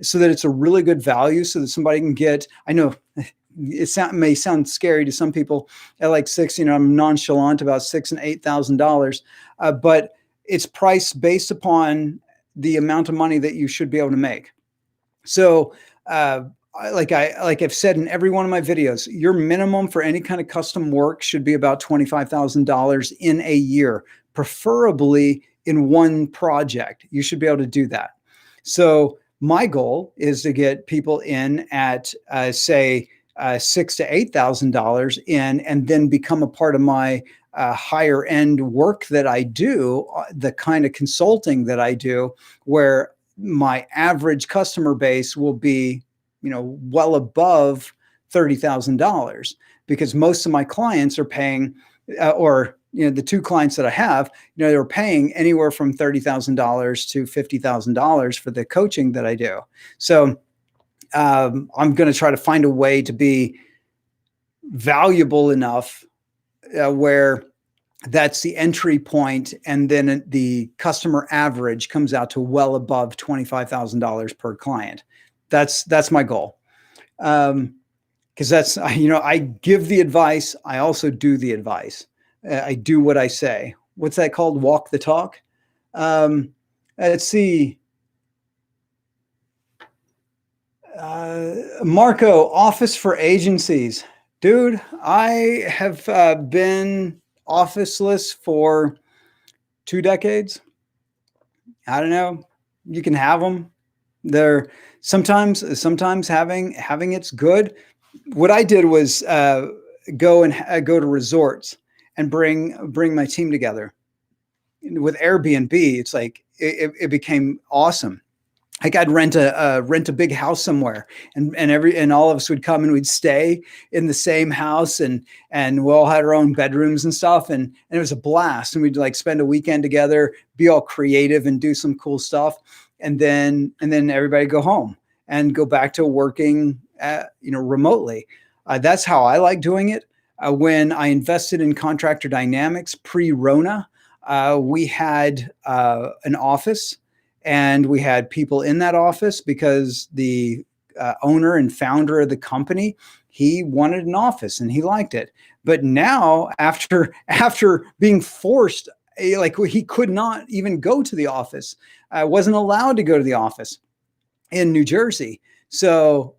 so that it's a really good value, so that somebody can get. I know may sound scary to some people at like 6. I'm nonchalant about $6,000 and $8,000, but it's priced based upon the amount of money that you should be able to make. So, like I've said in every one of my videos, your minimum for any kind of custom work should be about $25,000 in a year, preferably in one project. You should be able to do that. So my goal is to get people in at say $6,000 to $8,000 in, and then become a part of my higher end work that I do, the kind of consulting that I do, where my average customer base will be, well above $30,000, because most of my clients are paying, or the 2 clients that I have, they're paying anywhere from $30,000 to $50,000 for the coaching that I do. So I'm going to try to find a way to be valuable enough where that's the entry point, and then the customer average comes out to well above $25,000 per client. That's my goal. Because that's, I give the advice. I also do the advice. I do what I say. What's that called? Walk the talk. Let's see. Marco, office for agencies. Dude, I have been officeless for 2 decades. I don't know. You can have them. They're sometimes having it's good. What I did was go to resorts and bring my team together. With Airbnb, it's like it became awesome. Like I'd rent a big house somewhere, and all of us would come and we'd stay in the same house, and we all had our own bedrooms and stuff, and it was a blast. And we'd like spend a weekend together, be all creative and do some cool stuff, and then everybody go home and go back to working remotely. That's how I like doing it. When I invested in Contractor Dynamics pre-Rona, we had an office. And we had people in that office because the owner and founder of the company, he wanted an office and he liked it. But now, after being forced, like he could not even go to the office, wasn't allowed to go to the office in New Jersey. So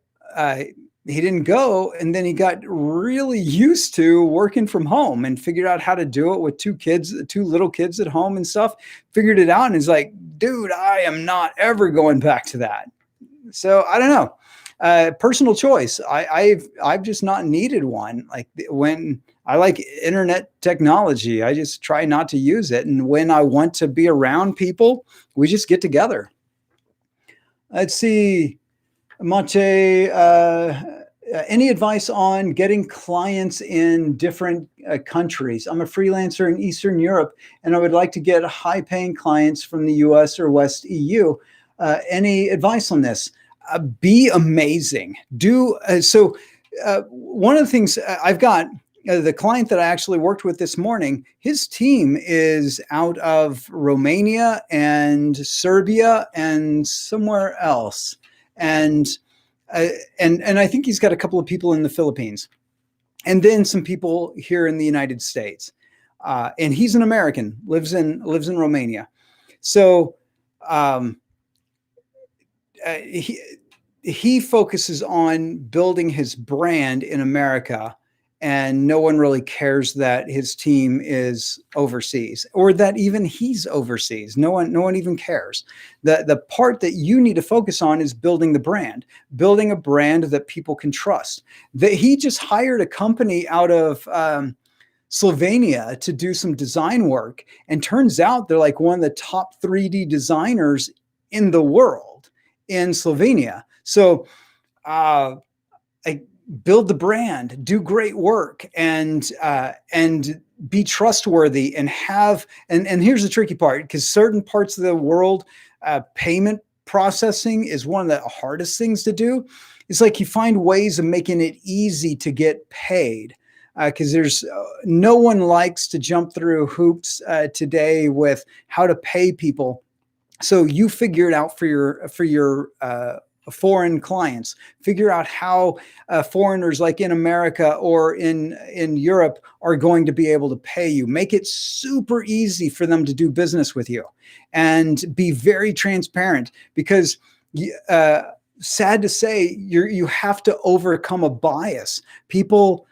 he didn't go, and then he got really used to working from home and figured out how to do it with 2 little kids at home and stuff. Figured it out, and he's like, dude, I am not ever going back to that. So I don't know. Personal choice. I've just not needed one. Like when I like internet technology, I just try not to use it. And when I want to be around people, we just get together. Let's see. Mate, any advice on getting clients in different countries? I'm a freelancer in Eastern Europe, and I would like to get high-paying clients from the US or West EU. Any advice on this? Be amazing. One of the things I've got, the client that I actually worked with this morning, his team is out of Romania and Serbia and somewhere else. And I think he's got a couple of people in the Philippines, and then some people here in the United States. And he's an American, lives in Romania. So he focuses on building his brand in America and no one really cares that his team is overseas or that even he's overseas. No one even cares. The part that you need to focus on is building a brand that people can trust. That he just hired a company out of Slovenia to do some design work, and turns out they're like one of the top 3D designers in the world in Slovenia. So I build the brand, do great work, and be trustworthy, and have and here's the tricky part, because certain parts of the world, payment processing is one of the hardest things to do. It's like you find ways of making it easy to get paid, because there's no one likes to jump through hoops today with how to pay people. So you figure it out for your foreign clients. Figure out how foreigners like in America or in Europe are going to be able to pay you. Make it super easy for them to do business with you, and be very transparent, because sad to say, you have to overcome a bias. People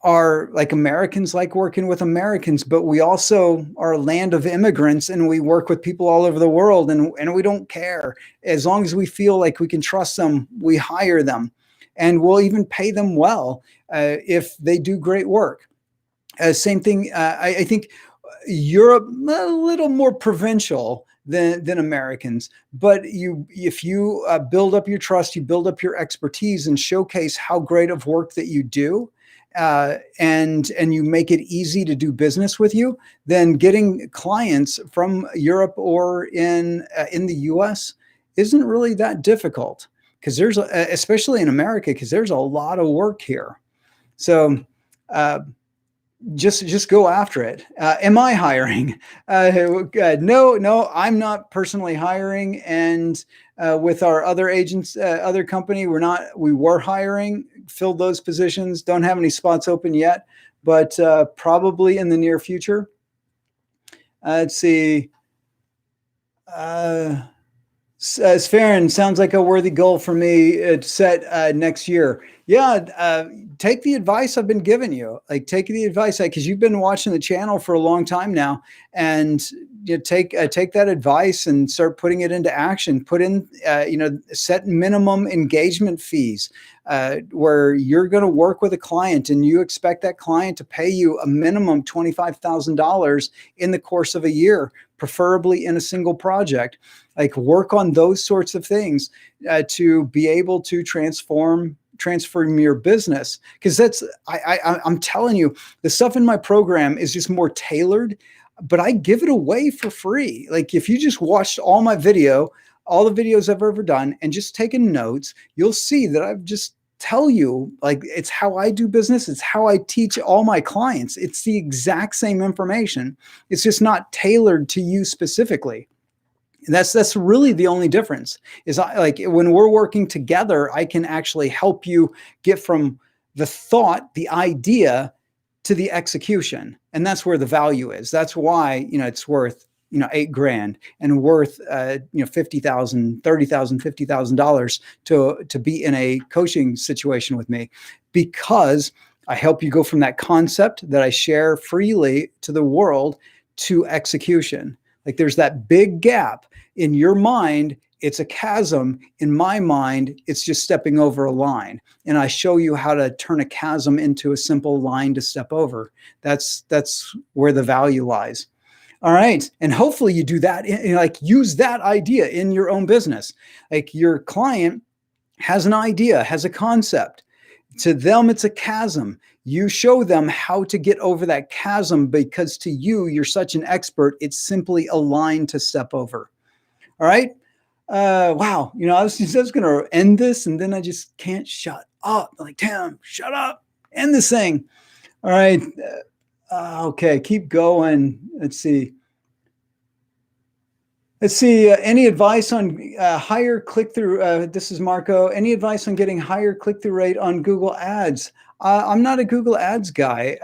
are like, Americans like working with Americans, but we also are a land of immigrants, and we work with people all over the world, and we don't care. As long as we feel like we can trust them, we hire them, and we'll even pay them well if they do great work. Same thing. I think Europe a little more provincial than Americans, but if you build up your trust, you build up your expertise, and showcase how great of work that you do, and you make it easy to do business with you, then getting clients from Europe or in the US isn't really that difficult, because there's especially in America, because there's a lot of work here. So just go after it. Am I hiring? No, I'm not personally hiring. And with our other agents, other company, we were hiring, filled those positions. Don't have any spots open yet, but probably in the near future. Let's see. Sfaren, sounds like a worthy goal for me to set next year. Yeah, take the advice I've been giving you. Like, take the advice, because you've been watching the channel for a long time now, and take that advice and start putting it into action. Put in, set minimum engagement fees, where you're going to work with a client, and you expect that client to pay you a minimum $25,000 in the course of a year, preferably in a single project. Like, work on those sorts of things to be able to transform your business. Because I'm telling you, the stuff in my program is just more tailored, but I give it away for free. Like, if you just watched all the videos I've ever done, and just taken notes, you'll see that I've just tell you, like, it's how I do business. It's how I teach all my clients. It's the exact same information. It's just not tailored to you specifically. And that's really the only difference. Is when we're working together, I can actually help you get from the thought, the idea, to the execution. And that's where the value is. That's why, it's worth, $8,000 and worth, $50,000, $30,000, $50,000 to be in a coaching situation with me, because I help you go from that concept that I share freely to the world to execution. Like, there's that big gap in your mind. It's a chasm. In my mind, it's just stepping over a line. And I show you how to turn a chasm into a simple line to step over. That's where the value lies. All right. And hopefully you do that, use that idea in your own business. Like, your client has an idea, has a concept. To them, it's a chasm. You show them how to get over that chasm, because to you, you're such an expert. It's simply a line to step over. All right. Wow. I was going to end this, and then I just can't shut up. Like, Tim, shut up. End this thing. All right. Okay. Keep going. Let's see. Any advice on higher click-through? This is Marco. Any advice on getting higher click-through rate on Google Ads? I'm not a Google Ads guy.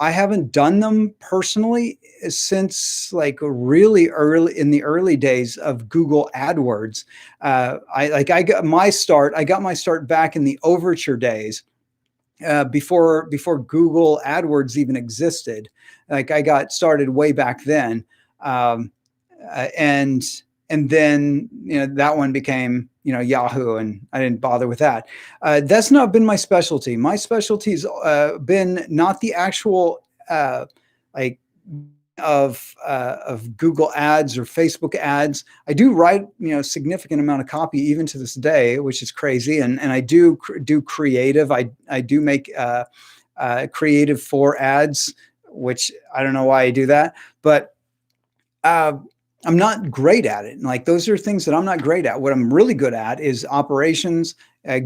I haven't done them personally since really early in the early days of Google AdWords. I got my start back in the Overture days. before Google AdWords even existed. Like I got started way back then, um, and then that one became Yahoo, and I didn't bother with that. That's not been my specialty. My specialty's been not the actual like of Google ads or Facebook ads. I do write significant amount of copy even to this day, which is crazy, and I do creative. I do make creative for ads, which I don't know why I do that, but uh, I'm not great at it. Like those are things that I'm not great at. What I'm really good at is operations,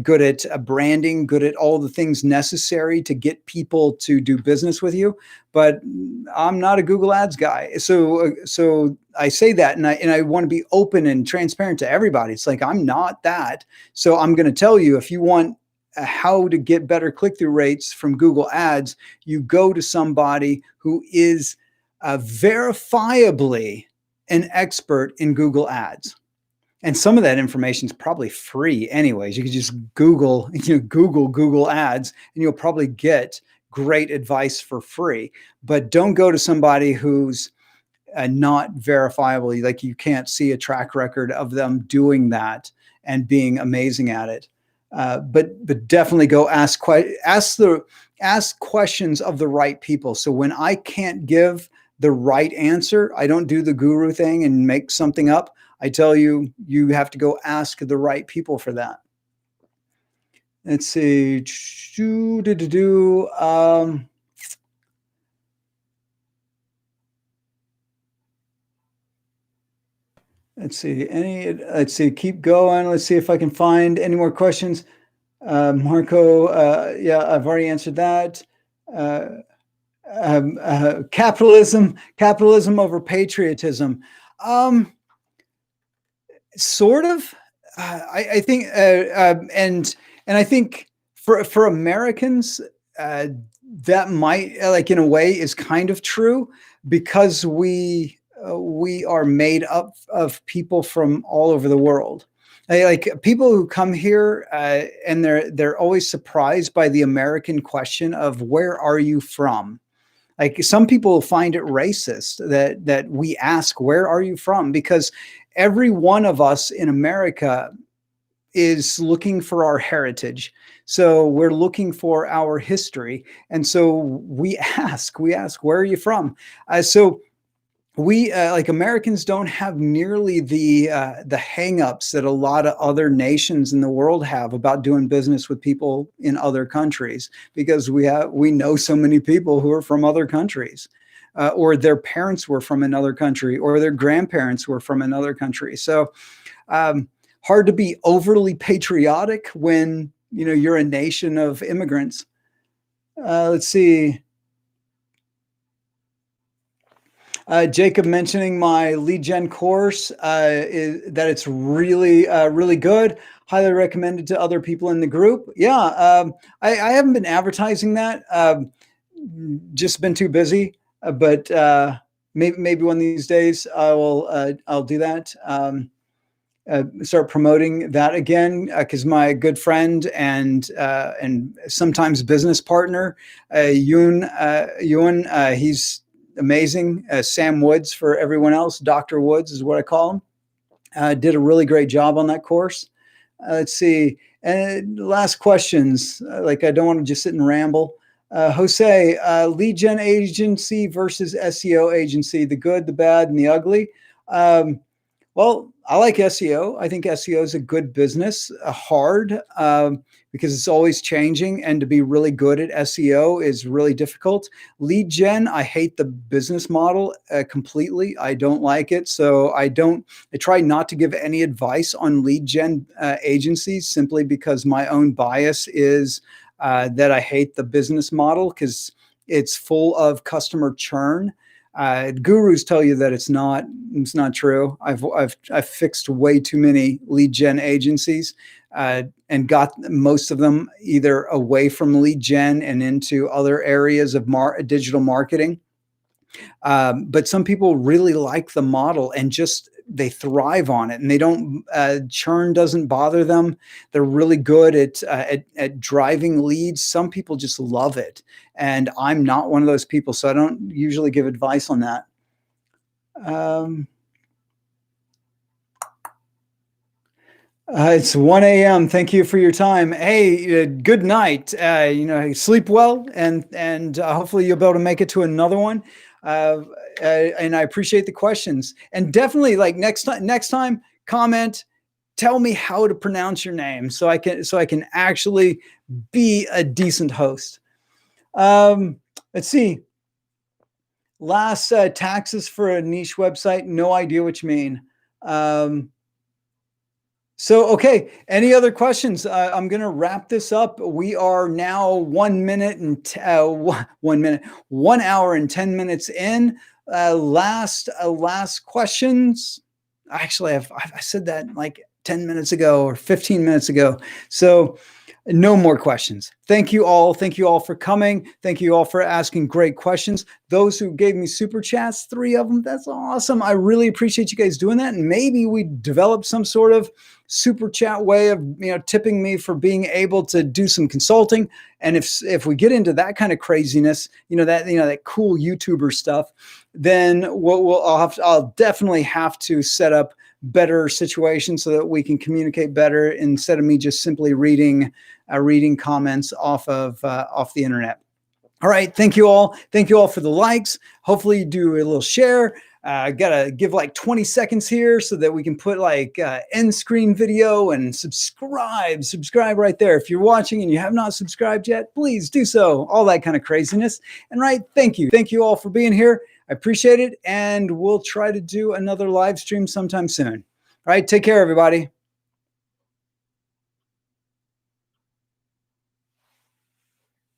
good at branding, good at all the things necessary to get people to do business with you. But I'm not a Google Ads guy. So I say that, and I want to be open and transparent to everybody. It's like I'm not that. So I'm going to tell you, if you want how to get better click-through rates from Google Ads, you go to somebody who is verifiably an expert in Google Ads. And some of that information is probably free anyways. You could just Google Google Ads, and you'll probably get great advice for free. But don't go to somebody who's not verifiable. Like you can't see a track record of them doing that and being amazing at it. But definitely go ask questions of the right people. So when I can't give the right answer, I don't do the guru thing and make something up. I tell you, you have to go ask the right people for that. Let's see. Let's see. Let's see. Keep going. Let's see if I can find any more questions. Marco, yeah, I've already answered that. Capitalism over patriotism. Sort of. I think, and I think for Americans, that might, like in a way, is kind of true, because we are made up of people from all over the world. Like people who come here, and they're always surprised by the American question of where are you from? Like some people find it racist that we ask, where are you from? Because every one of us in America is looking for our heritage. So we're looking for our history. And so we ask, where are you from? So we like Americans don't have nearly the hangups that a lot of other nations in the world have about doing business with people in other countries, because we know so many people who are from other countries, or their parents were from another country, or their grandparents were from another country. So hard to be overly patriotic when you're a nation of immigrants. Let's see. Jacob mentioning my lead gen course, is that it's really, really good. Highly recommended to other people in the group. Yeah, I haven't been advertising that. Just been too busy. But maybe one of these days I'll do that. Start promoting that again, because my good friend and sometimes business partner, Yoon, he's amazing. Sam Woods for everyone else. Dr. Woods is what I call him. Did a really great job on that course. Let's see. And last questions. Like I don't want to just sit and ramble. Jose, lead gen agency versus SEO agency, the good, the bad, and the ugly. Well, I like SEO. I think SEO is a good business, hard, because it's always changing, and to be really good at SEO is really difficult. Lead gen, I hate the business model completely. I don't like it. So I try not to give any advice on lead gen agencies, simply because my own bias is that I hate the business model, because it's full of customer churn. Gurus tell you that it's not true. I've fixed way too many lead gen agencies, and got most of them either away from lead gen and into other areas of digital marketing. But some people really like the model and just they thrive on it, and they don't churn doesn't bother them. They're really good at driving leads. Some people just love it, and I'm not one of those people, so I don't usually give advice on that. Um, it's 1 a.m. Thank you for your time. Hey, good night. Sleep well, and hopefully you'll be able to make it to another one. And I appreciate the questions. And definitely, like next time, comment. Tell me how to pronounce your name so I can actually be a decent host. Let's see. Last taxes for a niche website. No idea what you mean. Okay, any other questions? I'm going to wrap this up. We are now 1 minute and 1 hour and 10 minutes in. Last questions. Actually, I said that like 10 minutes ago or 15 minutes ago. So no more questions. Thank you all. Thank you all for coming. Thank you all for asking great questions. Those who gave me super chats, 3 of them, that's awesome. I really appreciate you guys doing that. And maybe we develop some sort of super chat way of tipping me for being able to do some consulting. And if we get into that kind of craziness, that cool YouTuber stuff, then I'll definitely have to set up better situations so that we can communicate better instead of me just simply reading comments off the internet. All right, thank you all for the likes. Hopefully you do a little share. Gotta give like 20 seconds here so that we can put like end screen video, and subscribe right there. If you're watching and you have not subscribed yet, please do so. All that kind of craziness. And thank you all for being here. I appreciate it, and we'll try to do another live stream sometime soon. All right, take care, everybody.